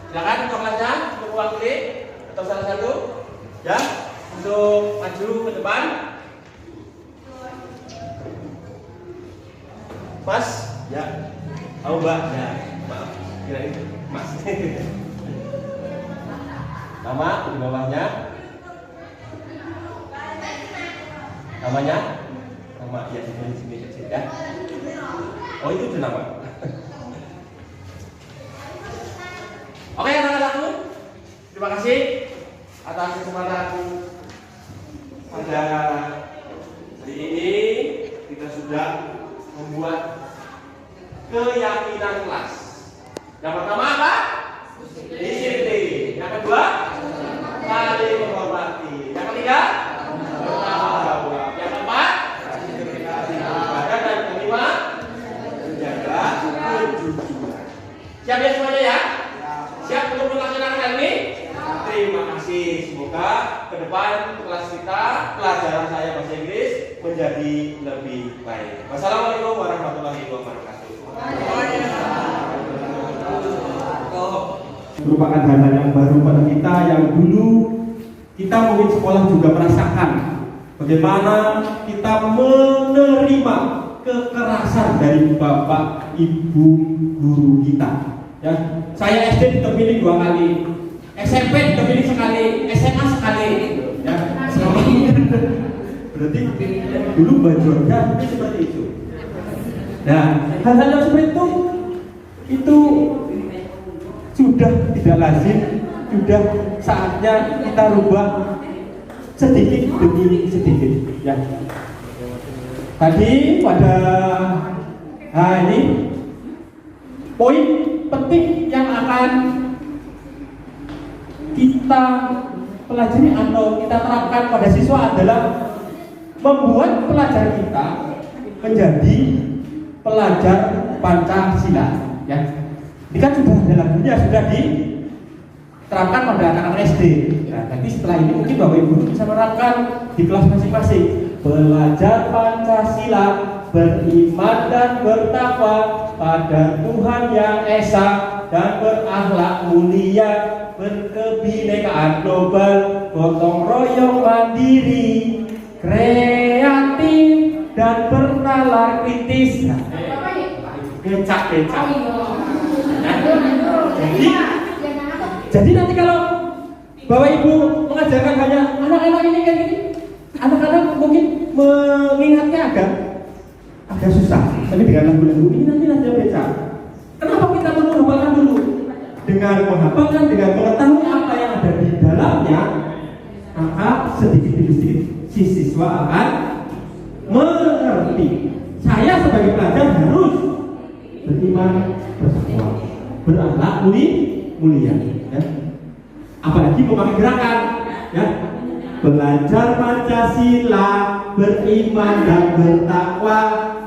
Silakan untuk kelasnya, untuk mewakili atau salah satu, ya, untuk maju ke depan. Mas, ya, Mbak, ya, maaf, kirain Mas. Nama di bawahnya. Namanya, nama ya di sini ya. Oh itu udah nama. Oke anak-anakku, terima kasih atas kesempatan pada hari ini. Kita sudah membuat keyakinan kelas. Yang pertama apa? Disiplin. Yang kedua, saling menghormati. Yang ketiga, bertanggung jawab. Yang keempat, ibadah. Dan kelima, menjaga kejujuran. Siap ya semuanya ya? Siap untuk melaksanakan hal ini? Terima kasih. Semoga ke depan kelas kita, pelajaran saya bahasa Inggris menjadi lebih baik. Wassalamualaikum warahmatullahi wabarakatuh. Merupakan hal yang baru pada kita, yang dulu kita mungkin sekolah juga merasakan bagaimana kita menerima kekerasan dari bapak ibu guru kita. Ya, saya SD diterpilih 2 kali, SMP diterpilih sekali, SMA sekali. Ya, berarti dulu bajuannya seperti itu. Nah, hal-hal yang seperti itu sudah tidak lazim, sudah saatnya kita rubah sedikit demi sedikit. Ya. Tadi pada ini poin penting yang akan kita pelajari atau kita terapkan pada siswa adalah membuat pelajar kita menjadi pelajar Pancasila. Ya. Ini kan sudah ada lagunya, sudah diterapkan pada anak-anak SD. Nah, nanti setelah ini mungkin Bapak Ibu bisa menerapkan di kelas masing-masing. Belajar Pancasila, beriman dan bertakwa pada Tuhan yang Esa, dan berakhlak mulia, berkebinekaan global, gotong royong mandiri, kreatif dan bernalar kritis. Nah, becak. Jadi nanti kalau Bapak Ibu mengajarkan hanya anak-anak ini kayak gini, anak-anak mungkin mengingatnya agak susah. Tapi dengan lagu-lagu ini nanti becak. Kenapa kita perlu menghafalkan dulu? Dengan menghafalkan, dengan mengetahui apa yang ada di dalamnya, maka sedikit demi sedikit si siswa akan mengerti. Saya sebagai pelajar harus beriman, bertakwa, berakhlak mulia. Ya. Apalagi memakai gerakan, ya. Belajar Pancasila, beriman dan bertakwa,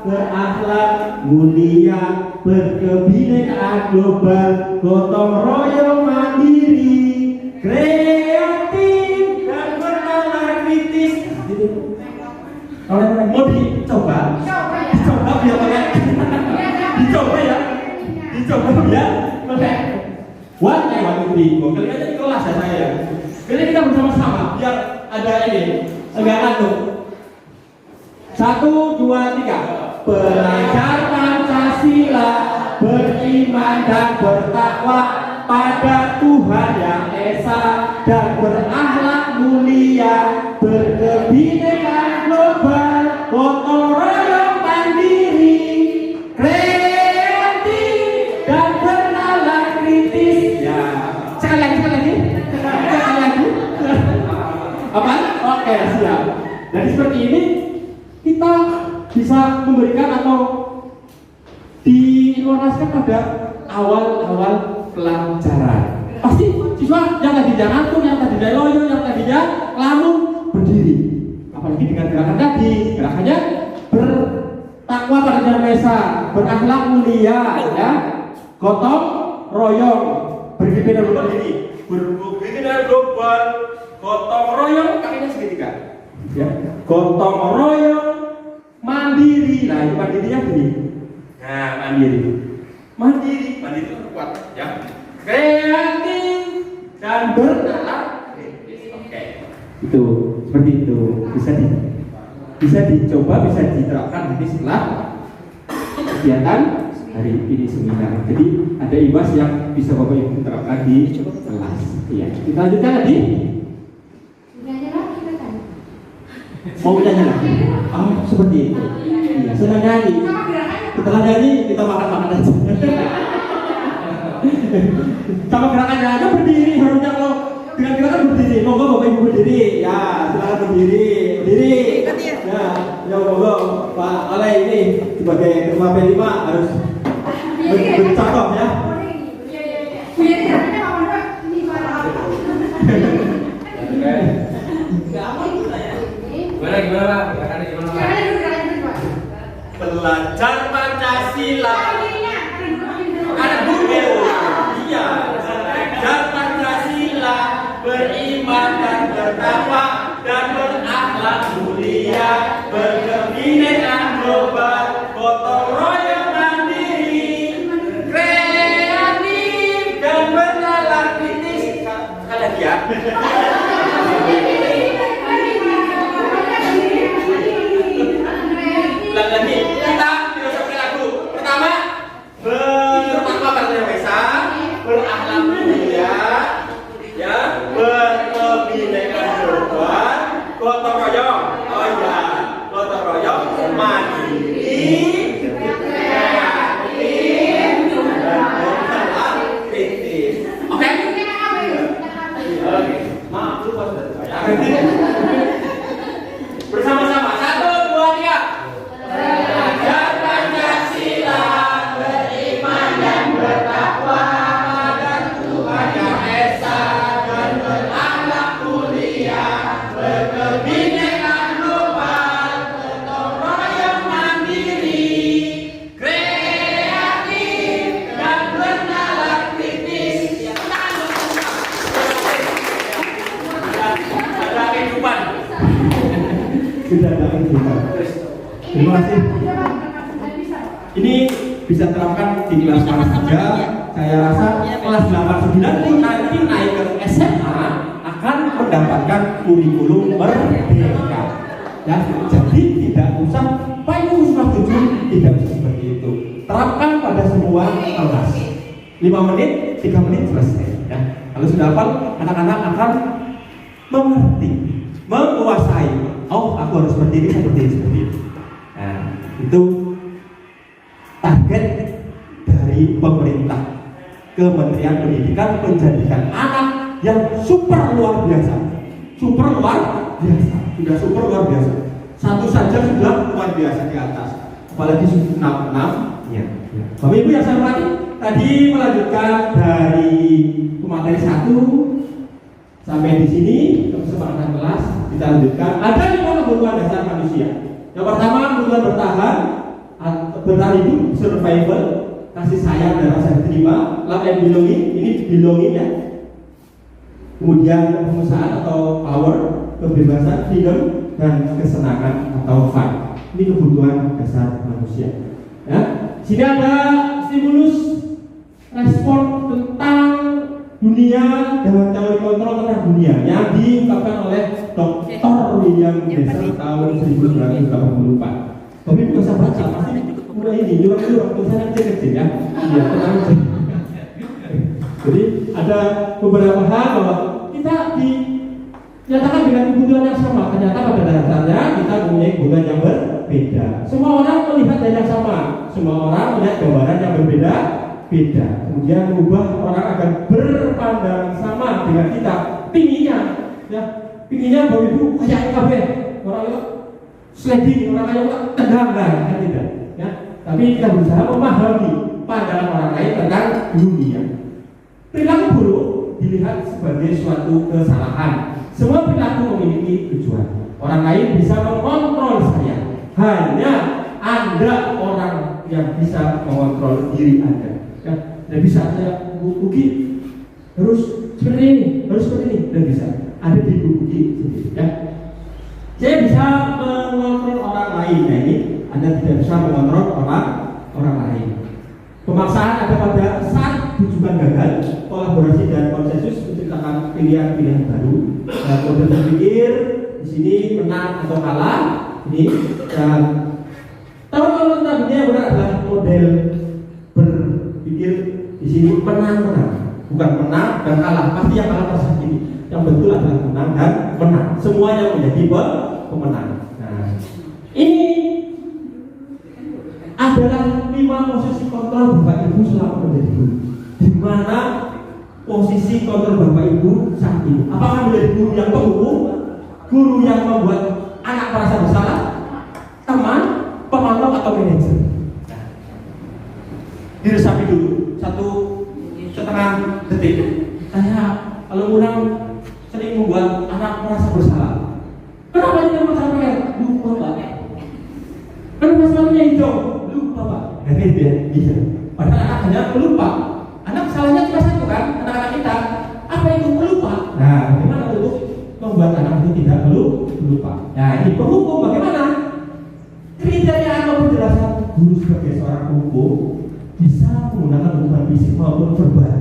berakhlak mulia, berkebinekaan global, gotong royong mandiri, kreatif dan bernalar kritis. Kalau mau dicoba biar pakai, dicoba ya, pakai. One, kali aja di kelas ya saya. Kali kita bersama-sama biar ada ini, enggak ngantuk. 1, 2, 3. Belajar Pancasila, beriman dan bertakwa pada Tuhan yang Esa, dan berakhlak mulia, berkebinekaan global, gotong royong mandiri, kreatif dan bernalar kritis. Ya, sekali lagi. Apa? Oke, siap. Jadi seperti ini kita bisa memberikan atau dilunaskan pada awal-awal pelajaran. Pasti siswa yang tadinya ngantuk, yang tadinya loyo, yang tadinya lamun berdiri. Apalagi dengan gerakan tadi, gerakannya bertakwa pada Yang Maha Esa, berakhlak mulia, ya, gotong royong, berkebinekaan global, gotong royong, kakinya segitiga. Ya, gotong royong mandiri. Nah, itu mandirinya gini. Nah, mandiri itu kuat, ya. Kreatif dan bernalar kritis. Oke. Itu seperti itu. Bisa dicoba, bisa diterapkan nanti setelah kegiatan hari ini seminar. Jadi ada IWAS yang bisa Bapak Ibu terapkan di kelas. Iya. Kita lanjutkan lagi. Mau nyanyi lagi? Oh, seperti itu. Iya, senang nyanyi. Setelah nyanyi kita makan aja. Sama gerakannya aja berdiri, harusnya kalau dengan gerakan berdiri. Monggo Bapak Ibu berdiri. Ya, silakan berdiri. Ya monggo Pak Ale ini sebagai ketua P5 harus bercontoh ya. Gimana? Belajar Pancasila. Ada buku. Iya. Belajar Pancasila, beriman dan bertakwa, dan Sudah ada kita. Terima kasih. Ini bisa terapkan di kelas mana saja. Saya rasa kelas 8, 9 nanti naik ke SMA akan mendapatkan kurikulum merdeka. Ya, jadi tidak usah Pak Ibu sudah 7, tidak usah seperti itu. Terapkan pada semua kelas. 5 menit, 3 menit selesai. Ya. Kalau sudah hafal, anak-anak akan mengerti, menguasai. Oh, aku harus seperti ini, seperti ini. Nah, itu target dari pemerintah. Kementerian Pendidikan menjadikan anak yang super luar biasa. Super luar biasa. Sudah super luar biasa. Satu saja sudah luar biasa di atas. Apalagi 6 ya. Bapak Ibu yang saya hormati, tadi melanjutkan dari materi 1 sampai di sini kesepakatan kelas kita lanjutkan. Ada 5 kebutuhan dasar manusia. Yang pertama kebutuhan bertahan hidup, survival, kasih sayang dan rasa diterima, love and belonging, ini belonging ya. Kemudian pengusahaan atau power, kebebasan, freedom, dan kesenangan atau fun. Ini kebutuhan dasar manusia. Ya, sini ada stimulus respon tentang dunia dan teori kontrol tentang dunia yang diungkapkan oleh Dr. William Glasser tahun 1984. Tapi bukan usah baca, pasti mulai ini juga tulisannya kecil-kecil ya. Iya, tenang aja. Jadi ada beberapa hal bahwa kita dinyatakan dengan kebutuhan yang sama. Ternyata pada dasarnya kita mempunyai kebutuhan yang berbeda. Semua orang melihat hal yang sama. Semua orang melihat gambaran yang berbeda. Kemudian mengubah orang agar berpandangan sama dengan kita. Pinginnya bahwa ibu kayak kafe orang itu sliding, orang kaya tegang kan tidak. Ya, tapi kita berusaha memahami pandangan orang lain tentang dunia. Perilaku buruk dilihat sebagai suatu kesalahan. Semua perilaku memiliki tujuan. Orang lain bisa mengontrol saya. Hanya Anda orang yang bisa mengontrol diri Anda. Ya, dan bisa saya buki harus seperti ini, harus seperti ini, dan bisa ada di buki sendiri. Ya, saya bisa mengontrol orang lain. Nah, ini Anda tidak bisa mengontrol orang lain. Pemaksaan ada pada saat tujuan gagal, kolaborasi dan konsensus menciptakan pilihan-pilihan baru. Dan model berpikir di sini menang atau kalah. Ini dan kalau tentang dunia benar adalah model berpikir di sini menang, bukan menang dan kalah. Pasti yang kalah tersakiti. Yang betul adalah menang dan menang. Semuanya menjadi pemenang. Nah, ini adalah 5 posisi kontrol Bapak Ibu selama menjadi guru. Di mana posisi kontrol Bapak Ibu saat ini? Apakah menjadi guru yang penghukum, guru yang membuat anak merasa bersalah, teman, pemantau atau manajer? Diresapi dulu 1,5 detik. Saya kalau kurang sering membuat anak merasa bersalah. Kenapa dia merasa bersalah? Lupa Pak. Kenapa salahnya hijau? Lupa Pak. Nah gitu ya, bisa. Padahal anak hanya pelupa. Anak salahnya cuma satu kan, anak-anak kita. Apa itu pelupa? Nah, bagaimana untuk membuat anak itu tidak pelupa? Nah, ini penghukum bagaimana? Kriteria atau penjelasan guru sebagai seorang penghukum bisa menggunakan hukuman fisik maupun verbal.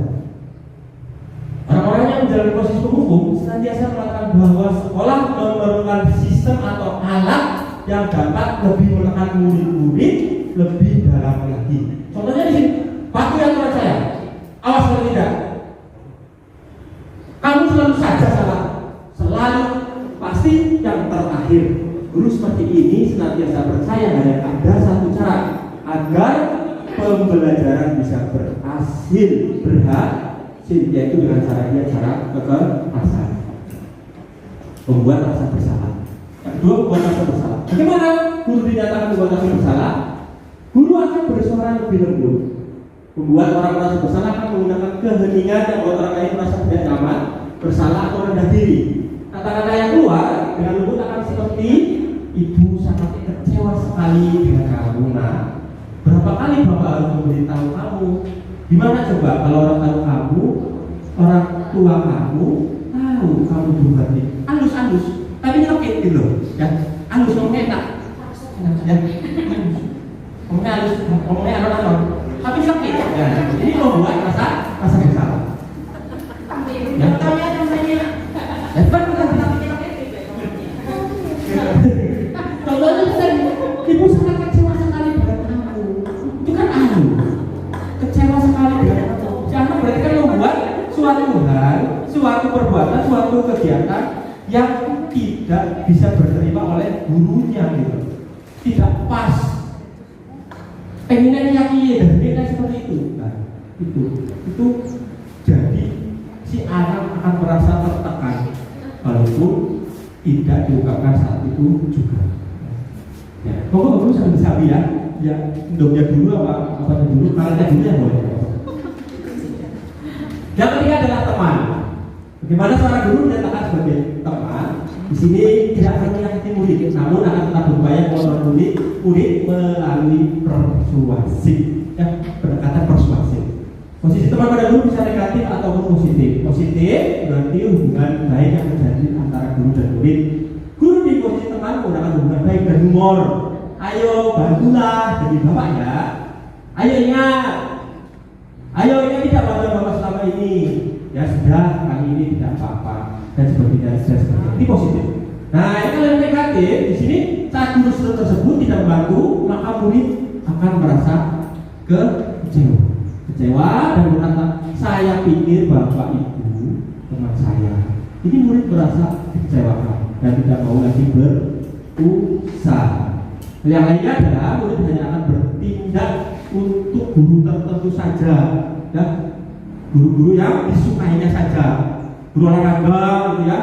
Orang-orang yang menjalani proses penghukum senantiasa mengatakan bahwa sekolah memerlukan sistem atau alat yang dapat lebih menekan murid-murid lebih dalam lagi. Contohnya di sini, patuhi aturan saya. Awas kalau tidak, kamu selalu saja salah, selalu pasti yang terakhir. Guru seperti ini senantiasa percaya hanya ada satu cara agar pembelajaran bisa berhasil, yaitu dengan cara kekerasan, membuat rasa bersalah. Yang kedua, membuat rasa bersalah. Bagaimana guru dinyatakan membuat rasa bersalah? Guru akan bersuara lebih lembut. Membuat orang merasa bersalah akan menggunakan keheningan yang membuat orang lain merasa tidak nyaman, bersalah atau rendah diri. Kata-kata yang keluar dengan lembut akan seperti, ibu sangat kecewa sekali dengan kamu. Nah, berapa kali Bapak harus memberitahu kamu? Gimana coba kalau orang tahu kamu, orang tua kamu tahu kamu berhati halus-halus, tapi nyelekit gitu loh, ya. Halus ngomongnya enak, ya. Ngomongnya halus, ngomongnya alon-alon, tapi nyelekit. Ya. Ini membuat rasa bersalah. Ya. Contohnya misalnya, ibu sangat kecewa sekali dengan aku. Itu kan anu, kecewa sekali dengan aku. Jangan berarti kan membuat suatu hal, suatu perbuatan, suatu kegiatan yang tidak bisa diterima oleh gurunya gitu. Tidak pas. Pengennya yakini dan beda seperti itu. Nah, itu jadi si anak akan merasa tertekan walaupun tidak diungkapkan saat itu juga. Ya, pokoknya sambil sabi ya, endoknya dulu apa dulu, kalanya dulu ya boleh. Yang ketiga adalah teman. Bagaimana seorang guru dinyatakan sebagai teman? Di sini tidak hanya menyakiti murid, namun akan tetap berupaya mengontrol murid melalui persuasif, ya, pendekatan persuasif. Posisi teman pada guru bisa negatif ataupun positif. Positif berarti hubungan baik yang terjadi antara guru dan murid. Guru di posisi teman menggunakan hubungan baik dan humor. Ayo bantulah jadi bapak ya. Ayo ingat tidak bantu bapak selama ini. Ya sudah, kali ini tidak apa-apa dan sebagainya. Ini positif. Nah, ini kalau yang negatif di sini saat guru tersebut tidak membantu, maka murid akan merasa kecewa dan berkata, saya pikir bapak itu teman saya. Ini murid merasa dikecewakan dan tidak mau lagi berusaha. Yang lainnya adalah murid hanya akan bertindak untuk guru tertentu saja, ya, guru-guru yang disukainya saja. Guru olahraga, gitu ya.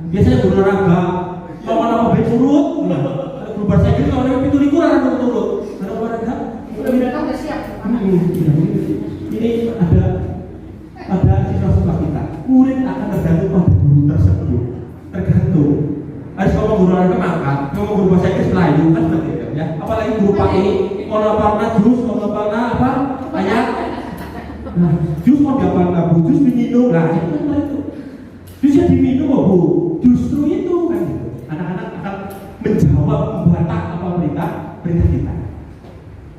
Biasanya guru olahraga kalau baik turut, guru bahasa Inggris kalau ada pintu likur ada turut. Kalau olahraga, mereka udah siap. Ini ada siswa-siswa kita. Murid akan tergantung pada guru tersebut. Tergantung. Ada kalau guru olahraga mangkat, kalau guru bahasa Inggris Melayu kan seperti itu, ya. Apalagi guru pakai kalau apa jus, kalau apa ayat. Nah, jus mau diapa bu? Jus diminum lah. Itu. Jusnya diminum bu. Justru itu kan gitu. Anak-anak akan menjawab membantah apa perintah kita.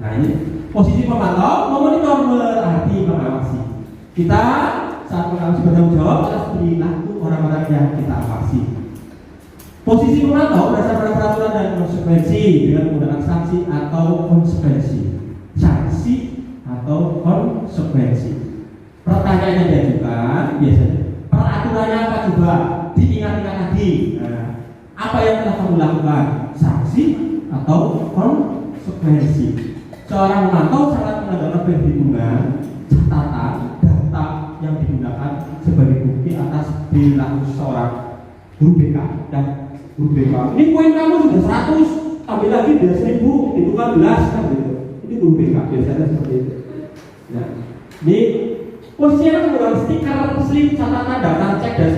Nah ini posisi pemantau, memonitor berarti mengawasi. Kita saat mengawasi bertanggung jawab harus perilaku orang-orang yang kita awasi. Posisi pemantau berdasarkan peraturan dan konsekuensi dengan menggunakan sanksi atau konsekuensi. Sanksi atau konsekuensi. Pertanyaan yang diajukan biasanya peraturannya apa coba? Diingat-ingat lagi. Nah, apa yang telah kamu lakukan? Sanksi atau konsekuensi. Seorang pemantau sangat menandakan perhitungan catatan data yang digunakan sebagai bukti atas perilaku seorang guru BK dan guru BK. Ini poin kamu sudah 100, tambah lagi dia 1000, itu kan belas kan gitu. Ini guru BK biasanya seperti itu. Ya. Ini posisinya menggunakan stiker, slip, catatan, daftar cek dan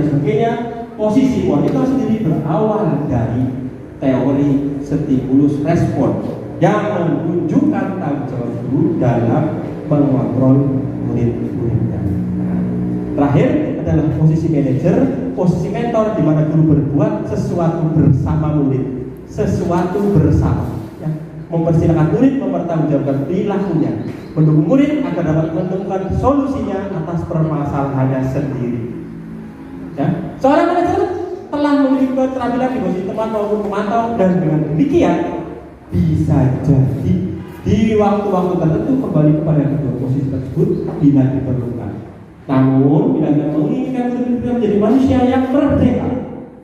sebagainya. Posisi monitor sendiri berawal dari teori stimulus respon yang menunjukkan tanggung jawab guru dalam mengontrol murid-muridnya. Nah, terakhir adalah posisi manajer, posisi mentor di mana guru berbuat sesuatu bersama murid, sesuatu bersama. Ya. Mempersilahkan murid mempertanggungjawabkan perilakunya, mendukung murid agar dapat menemukan solusinya atas permasalahannya sendiri. Ya. Seorang manajer telah memiliki keterampilan di posisi teman maupun pemantau dan dengan demikian bisa jadi di waktu-waktu tertentu kembali kepada kedua posisi tersebut bila diperlukan. Namun bila kita menginginkan murid-murid menjadi manusia yang merdeka,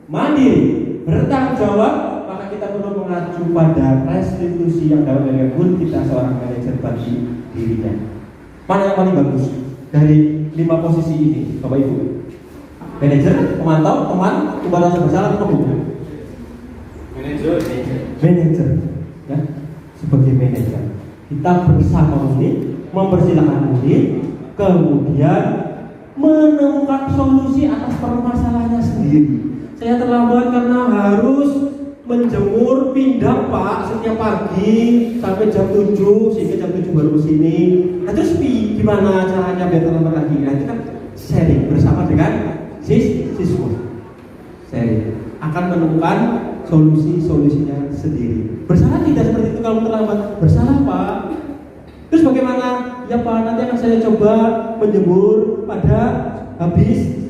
mandiri, bertanggung jawab, maka kita perlu mengacu pada restitusi yang dapat dilakukan kita seorang manajer bagi dirinya. Mana yang paling bagus dari 5 posisi ini, Bapak Ibu? Manajer, pemantau, teman, merasa bersalah, atau bukan? Manajer, ya, sebagai manajer kita bersama murid, mempersilahkan murid, kemudian menemukan solusi atas permasalahannya sendiri. Saya terlambat karena harus menjemur pindang Pak setiap pagi sampai jam 7 sehingga jam 7 baru kesini. Nah, terus gimana caranya biar terlambat lagi? Nah, itu kan sharing bersama dengan siswa. Sharing. akan menemukan solusinya sendiri. Bersalah tidak seperti itu kalau terlambat? Bersalah Pak. Terus bagaimana? Ya Pak, nanti akan saya coba menjemur pada habis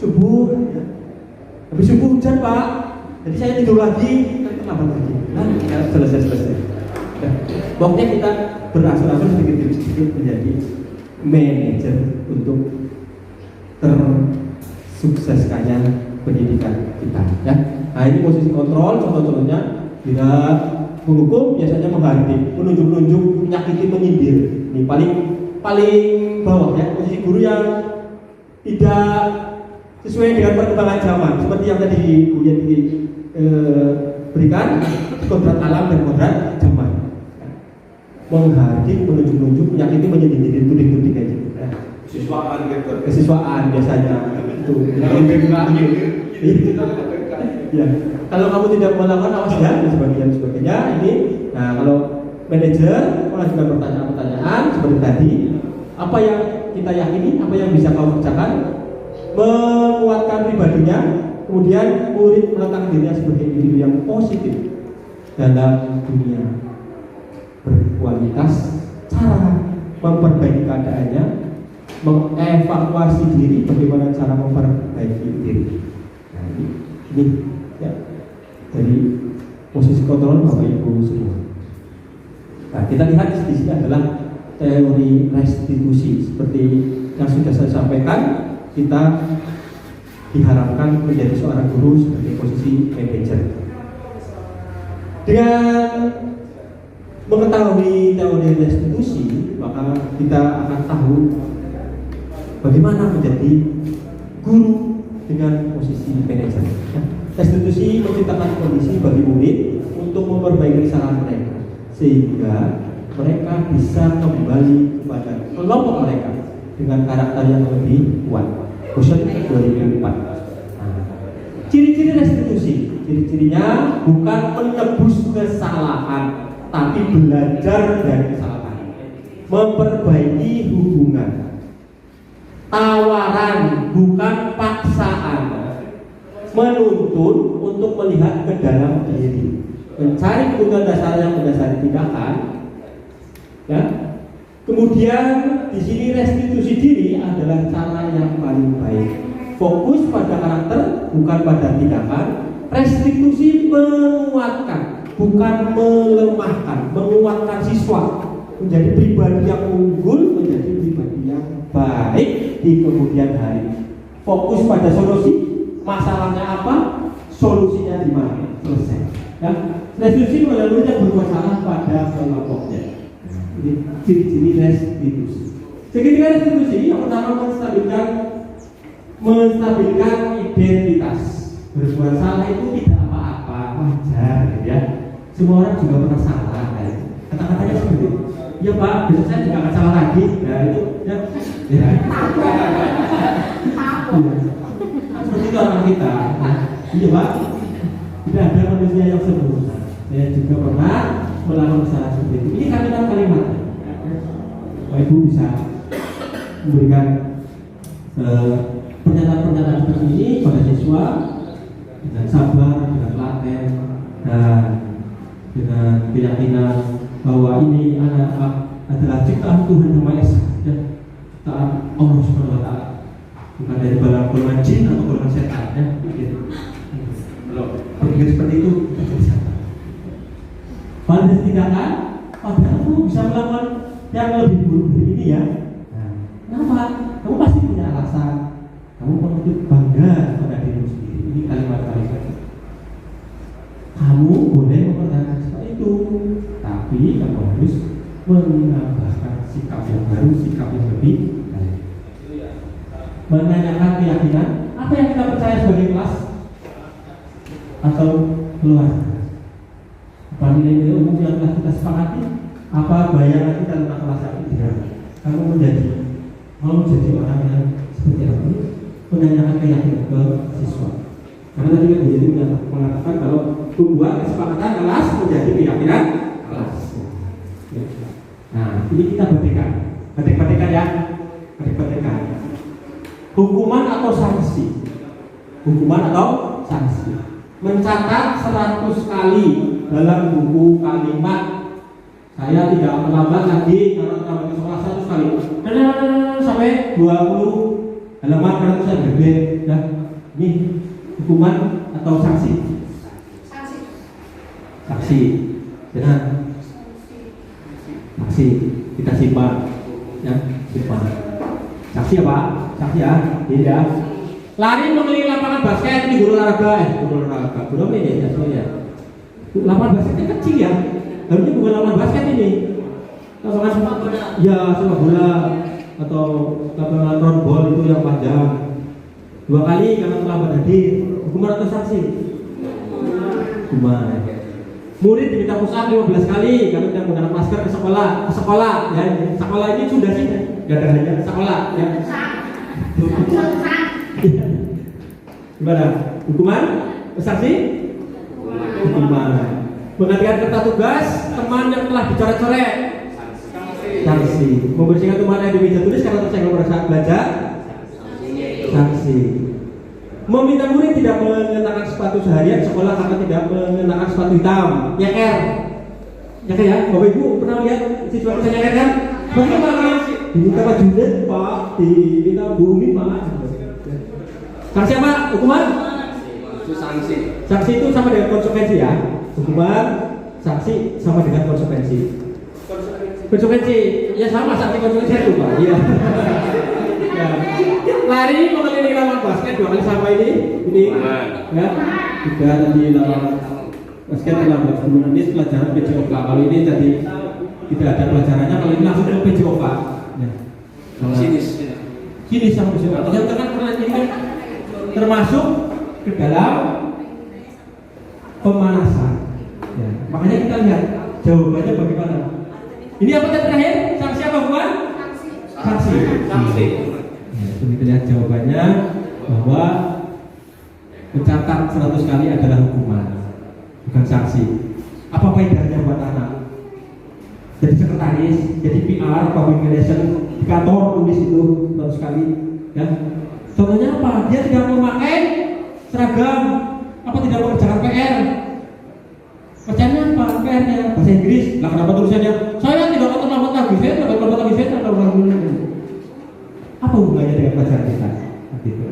subuh. Habis subuh hujan Pak. Jadi saya tidur lagi, nanti terlambat lagi. Nah, ya, selesai. Nah, pokoknya kita berasal-asal sedikit-sedikit menjadi manajer untuk tersukseskannya pendidikan kita. Ya. Nah ini posisi kontrol, contoh-contohnya bila menghukum biasanya menghardik, menunjuk-nunjuk, menyakiti, menyindir. Ini paling bawah ya, posisi guru yang tidak sesuai dengan perkembangan zaman, seperti yang tadi Bu Yenti berikan, kodrat alam dan kodrat zaman. Menghardik, menunjuk-nunjuk, menyakiti, menyindir, tuding-tuding aja. Siswaan gitu. Kesiswaan biasanya itu. Ya, kalau kamu tidak melakukan awas ya dan sebagainya ini. Nah, kalau manajer mengajukan pertanyaan-pertanyaan seperti tadi, apa yang kita yakini, apa yang bisa kamu kerjakan, menguatkan pribadinya, kemudian murid meletakkan dirinya sebagai individu yang positif dalam dunia berkualitas, cara memperbaiki keadaannya, mengevaluasi diri, bagaimana cara memperbaiki diri. Nah, ini ya, dari posisi kontrol Bapak Ibu semua. Nah, kita lihat di sini adalah teori restitusi seperti yang sudah saya sampaikan. Kita diharapkan menjadi seorang guru sebagai posisi manajer. Dengan mengetahui teori restitusi, maka kita akan tahu bagaimana menjadi guru dengan posisi manajer. Restitusi menciptakan kondisi bagi murid untuk memperbaiki kesalahan mereka, sehingga mereka bisa kembali kepada kelompok mereka dengan karakter yang lebih kuat. Quotient 2004. Ciri-ciri restitusi, ciri-cirinya bukan menebus kesalahan, tapi belajar dari kesalahan, memperbaiki hubungan, tawaran bukan paksaan, menuntun untuk melihat ke dalam diri, mencari kebutuhan dasar yang mendasari tindakan. Ya. Kemudian di sini restitusi diri adalah cara yang paling baik. Fokus pada karakter bukan pada tindakan. Restitusi menguatkan bukan melemahkan, menguatkan siswa menjadi pribadi yang unggul, menjadi pribadi yang baik di kemudian hari. Fokus pada solusi, masalahnya apa, solusinya di mana, selesai. Ya. Restitusi melaluinya berbuat salah pada kelompoknya. Ini ciri-ciri restitusi. Ciri-ciri restitusi yang pertama menstabilkan identitas. Berbuat salah itu tidak apa-apa, wajar, ya. Semua orang juga pernah salah, kan? Kata-katanya seperti itu. Ya Pak, besok saya juga akan salah lagi. Nah itu, ya. Seperti itu orang kita. Iya Pak, tidak ada manusia yang sempurna. Saya juga pernah melakukan kesalahan seperti itu. Ini kalimat-kalimat. Bapak Ibu bisa memberikan pernyataan-pernyataan seperti ini pada siswa dengan sabar, dengan telaten, dan dengan keyakinan bahwa ini adalah ciptaan Tuhan Yang Maha Esa, ciptaan Allah Subhanahu Wa Taala, bukan dari golongan jin atau golongan setan. Ya, gitu. Kalau berpikir seperti itu, kita jadi sabar. Pada tindakan, padahal kamu bisa melakukan yang lebih buruk dari ini ya. Nah, kenapa? Kamu pasti punya alasan. Kamu perlu bangga pada dirimu sendiri. Ini kalimat-kalimat. Kamu boleh mempertahankan sikap itu, tapi kamu harus menambahkan sikap yang baru, sikap yang lebih baik. Menanyakan keyakinan, apa yang kita percaya sebagai kelas atau keluarga. Apa nilai-nilai umum yang telah kita sepakati? Apa bayangan kita tentang kelas ini? Kamu mau jadi orang yang seperti apa? Menanyakan keyakinan ke siswa. Karena tadi kan jadi mengatakan kalau membuat kesepakatan kelas menjadi keyakinan kelas. Nah, ini kita batik-batikan ya, batik-batikan. Hukuman atau sanksi? Hukuman atau sanksi? mencatat 100 kali dalam buku kalimat. Saya tidak melambat lagi karena terlambat ke sekolah 100 kali. Sampai 20 halaman karena saya berbeda. Ya, ini hukuman atau sanksi? Sanksi. Benar. Sanksi. Kita simpan. Ya, simpan. Sanksi apa? Sanksi ya. Tidak. Lari mengelilingi lapangan basket di guru olahraga. Guru olahraga. Guru apa ini? Ya. Lapangan basketnya kecil ya. Harusnya bukan lapangan basket ini. Lapangan sepak bola. Ya, sepak bola atau lapangan roundball itu yang panjang. 2 kali karena terlambat hadir. Hukuman atau sanksi? Hukuman. Murid diminta push up 15 kali karena tidak menggunakan masker ke sekolah. Ke sekolah ya. Sekolah ini sudah sih. Enggak ada hanya sekolah ya. Gimana? Hukuman? Sanksi? Hukuman. Menggantikan kertas tugas teman yang telah dicoret-coret. Sanksi. Membersihkan teman yang di meja tulis karena tersenggol pada saat belajar. Sanksi. Meminta murid tidak mengenakan sepatu seharian sekolah karena tidak mengenakan sepatu hitam. Nyeker. Nyeker ya? Bapak Ibu pernah lihat siswa bisa nyeker kan? Bagaimana? Diminta baju net Pak, diminta bumi Pak. Sanksi apa? Hukuman? Itu sanksi. Sanksi itu sama dengan konsekuensi ya. Hukuman, sanksi sama dengan konsekuensi. Konsekuensi, ya sama sanksi konsekuensi itu Pak. Iya. Ya. Lari mengelilingi lapangan basket 2 kali sama ini, ya. Juga tadi lapangan basket terlambat 10 menit pelajaran PJOK. Kalau ini tadi tidak ada pelajarannya, kalau ini langsung ke PJOK. Ya. Sini sama PJOK. Yang terkait ini kan termasuk ke dalam pemanasan. Ya. Makanya kita lihat jawabannya bagaimana. Ini apa yang terakhir? Sanksi apa bukan? Sanksi. Sanksi. Ya, kita lihat jawabannya bahwa mencatat 100 kali adalah hukuman, bukan sanksi. Apa faedahnya buat anak? Jadi sekretaris, jadi PR, public relation di kantor tulis itu 100 kali. Ya. Contohnya apa? Dia tidak memakai seragam, apa tidak mengerjakan PR. Kerjanya apa? PR-nya bahasa Inggris. Lah kenapa tulisannya? Saya tidak akan terlambat lagi. Saya tidak akan terlambat lagi. Saya tidak akan terlambat lagi. Apa hubungannya dengan pelajaran kita? Gitu.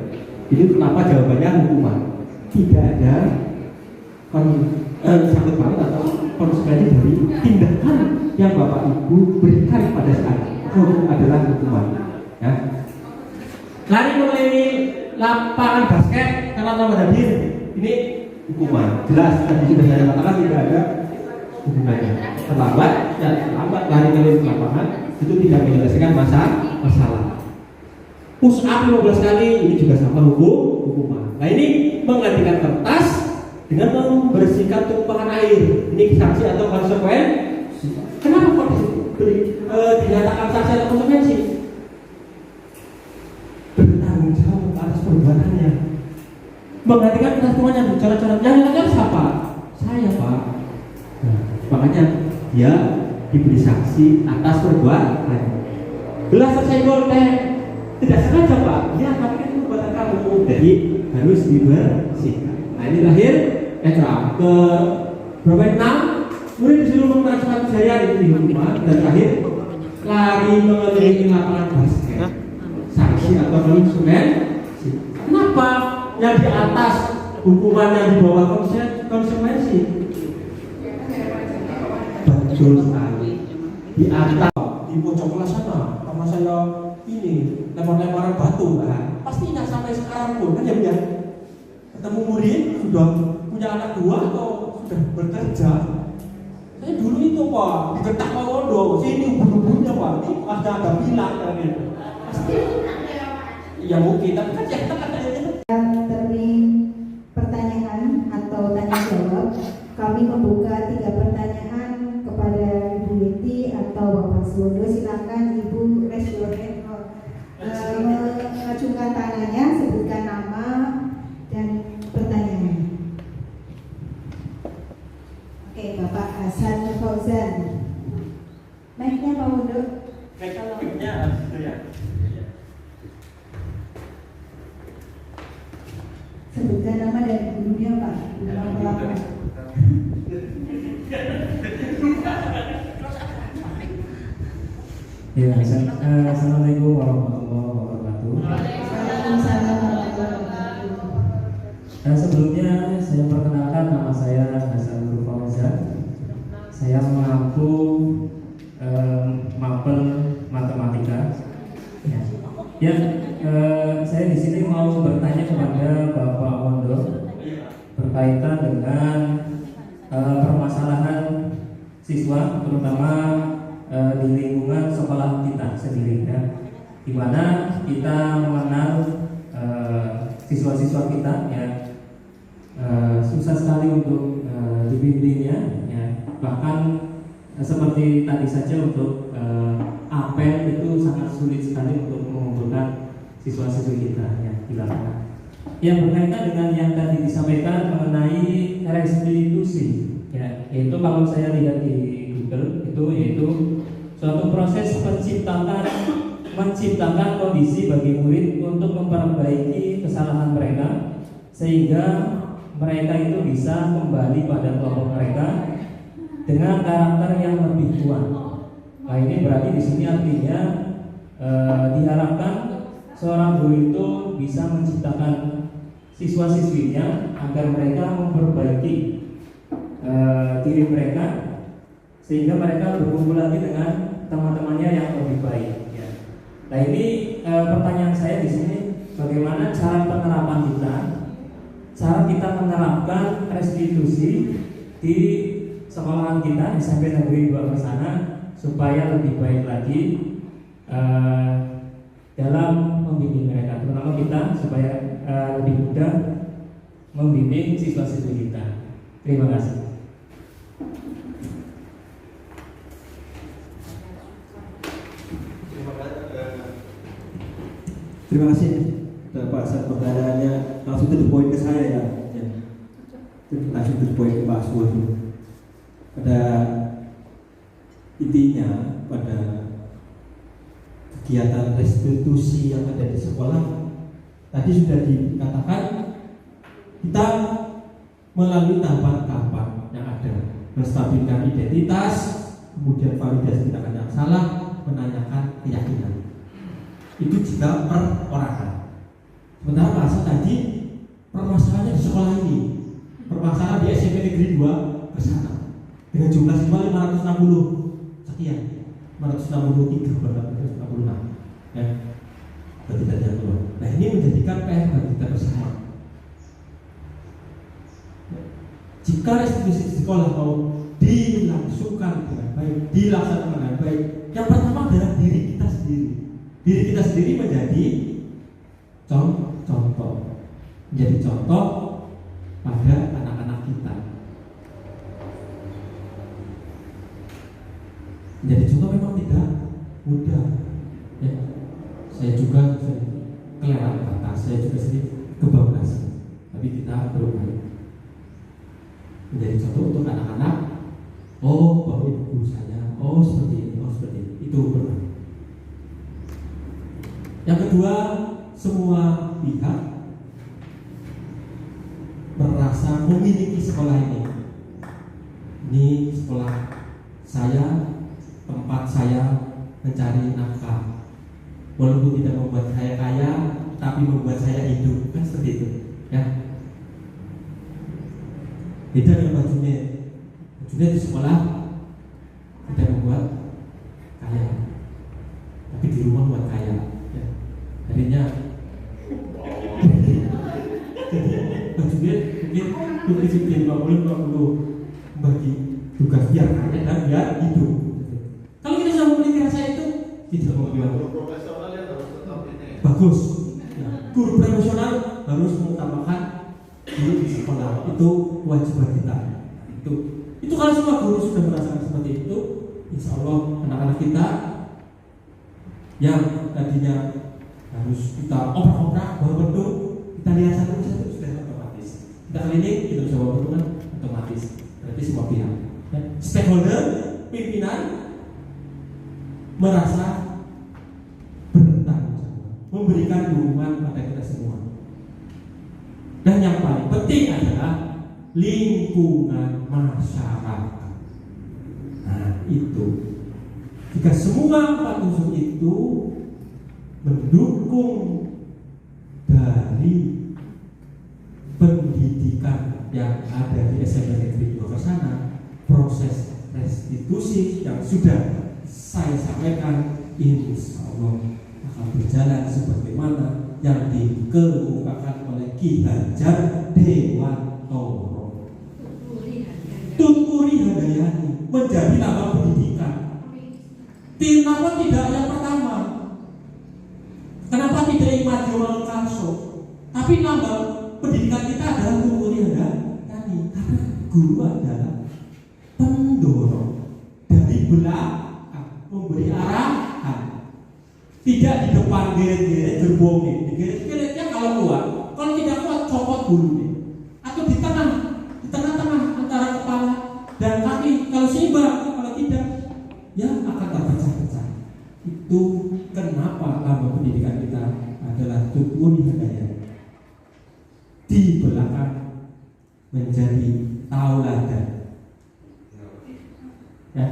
Itu kenapa jawabannya hukuman. Tidak ada sangkut paut atau konsekuensi dari tindakan yang Bapak Ibu berikan pada saat itu adalah hukuman. Ya. Lari mengelilingi lapangan basket karena terlambat hadir, ini hukuman. Jelas tadi sudah saya katakan tidak ada hubungannya. Terlambat dan terlambat lari keliling lapangan itu tidak menyelesaikan masalah. Push up 15 kali ini juga sama hukuman. Nah ini menggantikan kertas dengan membersihkan tumpahan air. Ini sanksi atau konsekuensi. Kenapa kok dinyatakan sanksi atau konsekuensi? Bertanggung jawab atas perbuatannya. Menggantikan kertas tumpahan yang bercoret-coret. Yang dilakukan siapa? Saya Pak. Nah, makanya dia diberi sanksi atas perbuatan. Gelas tersenggol teh. Tidak sengaja Pak, ya tapi itu perbuatan kamu, jadi harus dibersihkan. Nah ini terakhir, ke berapa 6 murid disuruh mentransfer saya di hukuman dan terakhir lari mengelilingi lapangan basket. Sanksi atau konsekuensi. Kenapa yang di atas hukuman yang di bawah konsekuensi? Betul sekali. Di atas di pojok kelas sana, sama saya ini lempar-lemparan batu kan pasti nggak sampai sekarang pun kan ya ketemu murid sudah punya anak 2 atau sudah bekerja. Saya dulu itu Pak diketak Pak Wondo sini ubun-ubunnya Pak ini ada bilang kan itu pasti ya mungkin tapi kan ya dari pertanyaan atau tanya jawab kami membuka 3 pertanyaan kepada Ibu Witi atau Bapak Suwondo. Silakan Ibu raise your hand. Mengacungkan tangannya, sebutkan nama dan pertanyaannya. Oke, Bapak Hasan Fauzan. Mic-nya Pak Wondo. Mic-nya ya. sebutkan nama dari gurunya Pak. Ya, assalamualaikum warahmatullahi wabarakatuh. Waalaikumsalam warahmatullahi wabarakatuh. Sebelumnya saya perkenalkan, nama saya Hasan Nur Fauzan. Saya mengaku mapel matematika. Ya, saya di sini mau bertanya kepada Bapak Wondo berkaitan dengan permasalahan siswa, terutama di lingkungan sekolah kita sendiri, ya, di mana kita mengenal siswa-siswa kita, ya, susah sekali untuk dibimbingnya, ya. Bahkan seperti tadi saja untuk apel itu sangat sulit sekali untuk mengumpulkan siswa-siswi kita, ya, di lapangan. Yang berkaitan dengan yang tadi disampaikan mengenai restitusi, ya, yaitu kalau saya lihat di Google itu yaitu suatu proses menciptakan kondisi bagi murid untuk memperbaiki kesalahan mereka sehingga mereka itu bisa kembali pada kelompok mereka dengan karakter yang lebih kuat. Nah, ini berarti di sini artinya diharapkan seorang guru itu bisa menciptakan siswa-siswinya agar mereka memperbaiki diri mereka sehingga mereka berkumpul lagi dengan teman-temannya yang lebih baik, ya. Nah, ini pertanyaan saya di sini, bagaimana cara penerapan kita menerapkan restitusi di sekolahan kita SMP Negeri 2 Kersana supaya lebih baik lagi dalam membimbing mereka, terutama kita supaya lebih mudah membimbing siswa-siswi kita. Terima kasih. Terima kasih Pak Asad, pertanyaannya langsung to the point ke saya, ya. Langsung to the point ke Pak Aswad. Pada intinya, pada kegiatan restitusi yang ada di sekolah tadi sudah dikatakan, kita melalui tahapan-tahapan yang ada, menstabilkan identitas, kemudian validasi tindakan yang salah, menanyakan keyakinan. Itu juga perorangan. Sementara Pak Asad tadi permasalahannya di sekolah ini, permasalahan di SMP Negeri 2 Kersana dengan jumlah siswa 560 sekian, 563 566, ya, berarti dari yang keluar. Nah, ini menjadikan PR bagi kita bersama. Jika restitusi di sekolah mau dilangsungkan dengan baik, dilaksanakan dengan baik, yang pertama adalah diri kita sendiri. Diri kita sendiri menjadi contoh pada anak-anak kita. Menjadi contoh memang tidak mudah, ya. Saya juga kelewat kata, saya juga sendiri kebablasan, tapi kita berupaya menjadi contoh untuk anak-anak. Oh, bahwa ibu saya, oh seperti ini, oh seperti ini. Itu pertama. Yang kedua, semua pihak merasa memiliki sekolah ini. Ini sekolah saya, tempat saya mencari nafkah. Walaupun tidak membuat saya kaya, tapi membuat saya hidup, kan seperti itu, ya. Beda dengan Pak Junet. Pak Junet di sekolah tidak membuat kaya, tapi di rumah buat kaya. Akhirnya jadi Pak Junet mungkin disiplin 20 bagi tugas biar kaya dan biar hidup. Kalau kita sudah memiliki rasa itu, tidak mau gimana? Profesional yang harus tetap ini. Bagus. Ya. Guru profesional harus mengutamakan guru di sekolah, itu kewajiban kita. Itu kalau semua guru sudah merasakan seperti itu, insya Allah anak-anak kita yang tadinya harus kita obrak-obrak bawa beduk, kita lihat satu-satu sudah otomatis. Kita keliling, kita bisa bawa beduk, otomatis. Berarti semua pihak, ya. Stakeholder, pimpinan merasa bertanggung jawab, memberikan dukungan pada kita semua. Dan yang penting adalah lingkungan masyarakat. Nah itu, jika semua 4 unsur itu mendukung dari pendidikan yang ada di SMP Negeri 2 Kersana, proses restitusi yang sudah saya sampaikan insya Allah akan berjalan sebagaimana yang dikemukakan oleh Ki Hajar Dewantoro. Tuturi Handayani menjadi lambang pendidikan. Kenapa tidak yang pertama? Kenapa tidak Imajo Mangunkarso? Tapi lambang pendidikan kita adalah Tuturi Handayani, karena guru adalah pendorong dari belakang, memberi arahan. Tidak di depan geret-geret gerbongnya, di geret-geretnya kalau kuat, kalau tidak kuat copot gurunya, atau di tengah-tengah antara kepala dan kaki. Kalau seimbang, kalau tidak, ya akan terpecah-pecah. Itu kenapa lambang pendidikan kita adalah Tuturi Handayani. Di belakang menjadi tauladan, ya,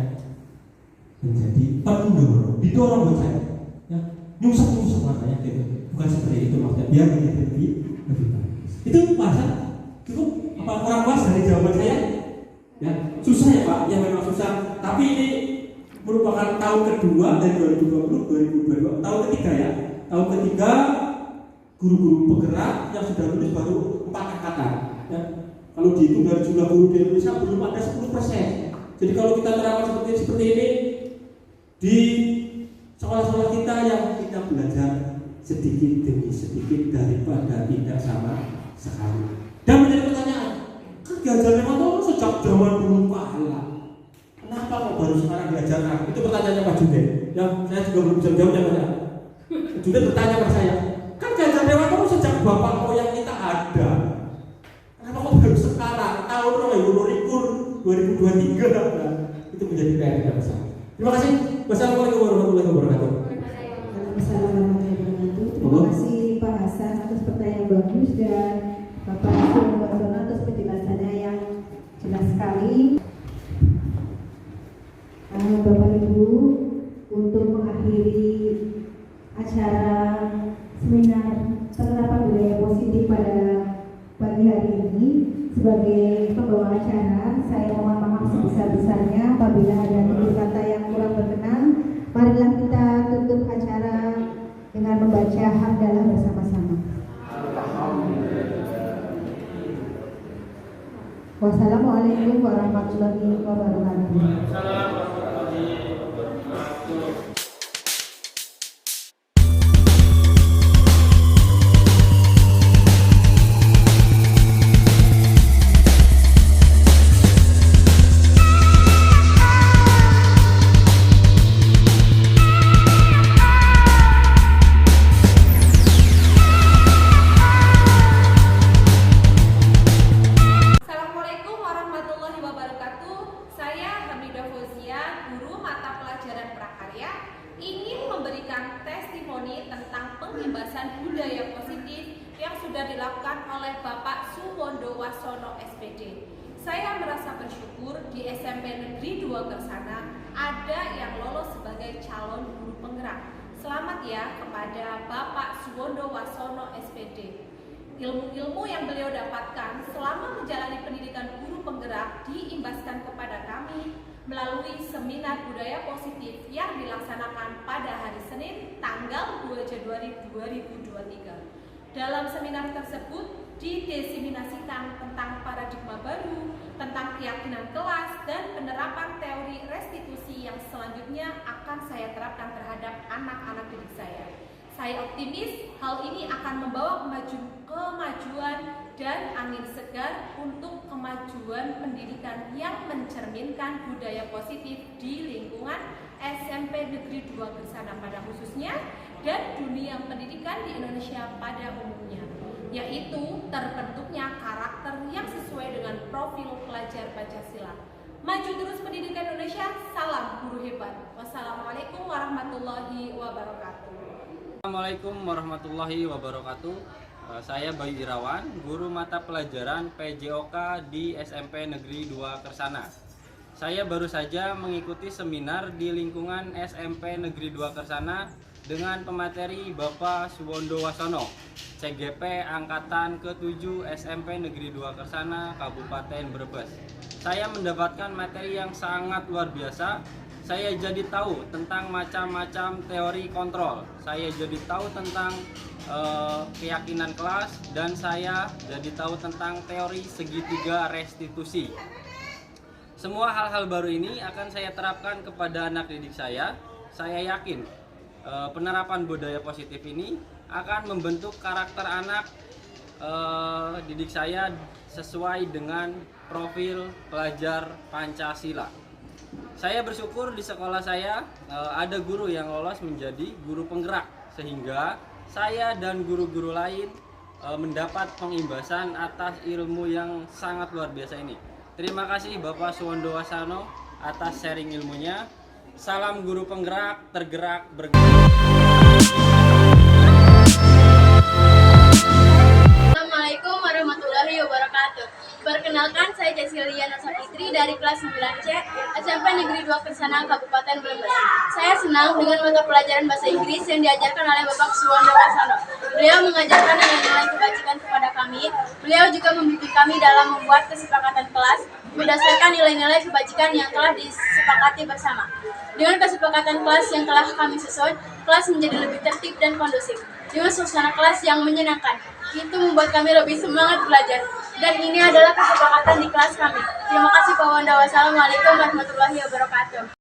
menjadi pendorong, didorong bocah. Ya, nyungsep makanya gitu. Bukan seperti itu maksudnya, biar menjadi lebih bagus. Itu bahasa cukup apa kurang pas dari jawaban saya? Ya, susah ya Pak, ya memang susah. Tapi ini merupakan tahun kedua dari 2020, 2022, tahun ketiga ya. Tahun ketiga guru-guru penggerak yang sudah lulus baru 4 angkatan. Ya. Kalau dihitung dari jumlah guru di Indonesia belum ada 10%. Jadi kalau kita terapkan seperti ini di sekolah-sekolah kita yang kita belajar sedikit demi sedikit daripada tidak sama sekali. Dan menjadi pertanyaan, kan Ki Hajar Dewantoro sejak zaman dulu kalah, kenapa kok baru sekarang diajarkan? Itu pertanyaannya Pak Junet. Ya, saya juga belum bisa jawabnya Pak. Junet bertanya pada saya, kan Ki Hajar Dewantoro sejak bapak moyang kita ada, kenapa kok baru sekarang tahun 2023? Nah, itu menjadi PR kita bersama. Terima kasih. Wassalamualaikum warahmatullahi wabarakatuh. Terima kasih Pak Hasan atas pertanyaan bagus dan Bapak Suwondo atas penjelasannya yang jelas sekali. Bapak Ibu, untuk mengakhiri acara seminar penerapan budaya positif pada pagi hari ini, sebagai pembawa acara, saya mohon maaf sebesar-besarnya apabila ada tutur kata yang kurang berkenan. Marilah kita tutup acara dengan membaca hamdalah bersama-sama. Wassalamualaikum warahmatullahi wabarakatuh. Budaya positif yang sudah dilakukan oleh Bapak Suwondo Wasono SPD. Saya merasa bersyukur di SMP Negeri 2 Kersana ada yang lolos sebagai calon guru penggerak. Selamat ya kepada Bapak Suwondo Wasono SPD. Ilmu-ilmu yang beliau dapatkan selama menjalani pendidikan guru penggerak diimbaskan kepada kami melalui seminar budaya positif yang dilaksanakan pada hari Senin tanggal 2 Januari 2023. Dalam seminar tersebut didiseminasikan tentang paradigma baru, tentang keyakinan kelas, dan penerapan teori restitusi yang selanjutnya akan saya terapkan terhadap anak-anak didik saya. Saya optimis hal ini akan membawa kemajuan dan angin segar untuk kemajuan pendidikan yang mencerminkan budaya positif di lingkungan SMP Negeri 2 Kersana pada khususnya dan dunia pendidikan di Indonesia pada umumnya, yaitu terbentuknya karakter yang sesuai dengan profil pelajar Pancasila. Maju terus pendidikan Indonesia, salam guru hebat. Wassalamualaikum warahmatullahi wabarakatuh. Assalamualaikum warahmatullahi wabarakatuh. Saya Bayu Irawan, guru mata pelajaran PJOK di SMP Negeri 2 Kersana. Saya baru saja mengikuti seminar di lingkungan SMP Negeri 2 Kersana dengan pemateri Bapak Suwondo Wasono, CGP Angkatan ke-7 SMP Negeri 2 Kersana, Kabupaten Brebes. Saya mendapatkan materi yang sangat luar biasa. Saya jadi tahu tentang macam-macam teori kontrol. Saya jadi tahu tentang keyakinan kelas, dan saya jadi tahu tentang teori segitiga restitusi. Semua hal-hal baru ini akan saya terapkan kepada anak didik saya. Saya yakin penerapan budaya positif ini akan membentuk karakter anak didik saya sesuai dengan profil pelajar Pancasila. Saya bersyukur di sekolah saya ada guru yang lolos menjadi guru penggerak, sehingga saya dan guru-guru lain mendapat pengimbasan atas ilmu yang sangat luar biasa ini. Terima kasih Bapak Suwondo Wasono atas sharing ilmunya. Salam guru penggerak, tergerak, bergerak. Assalamualaikum warahmatullahi wabarakatuh. Perkenalkan, saya Cecilia Nasafitri dari kelas 9C SMP Negeri 2 Kersana, Kabupaten Brebes. Saya senang dengan mata pelajaran bahasa Inggris yang diajarkan oleh Bapak Suwondo Wasono. Beliau mengajarkan nilai-nilai kebajikan kepada kami. Beliau juga membimbing kami dalam membuat kesepakatan kelas berdasarkan nilai-nilai kebajikan yang telah disepakati bersama. Dengan kesepakatan kelas yang telah kami susun, kelas menjadi lebih tertib dan kondusif. Dengan suasana kelas yang menyenangkan, itu membuat kami lebih semangat belajar. Dan ini adalah kesepakatan di kelas kami. Terima kasih Pak Wanda. Wassalamualaikum warahmatullahi wabarakatuh.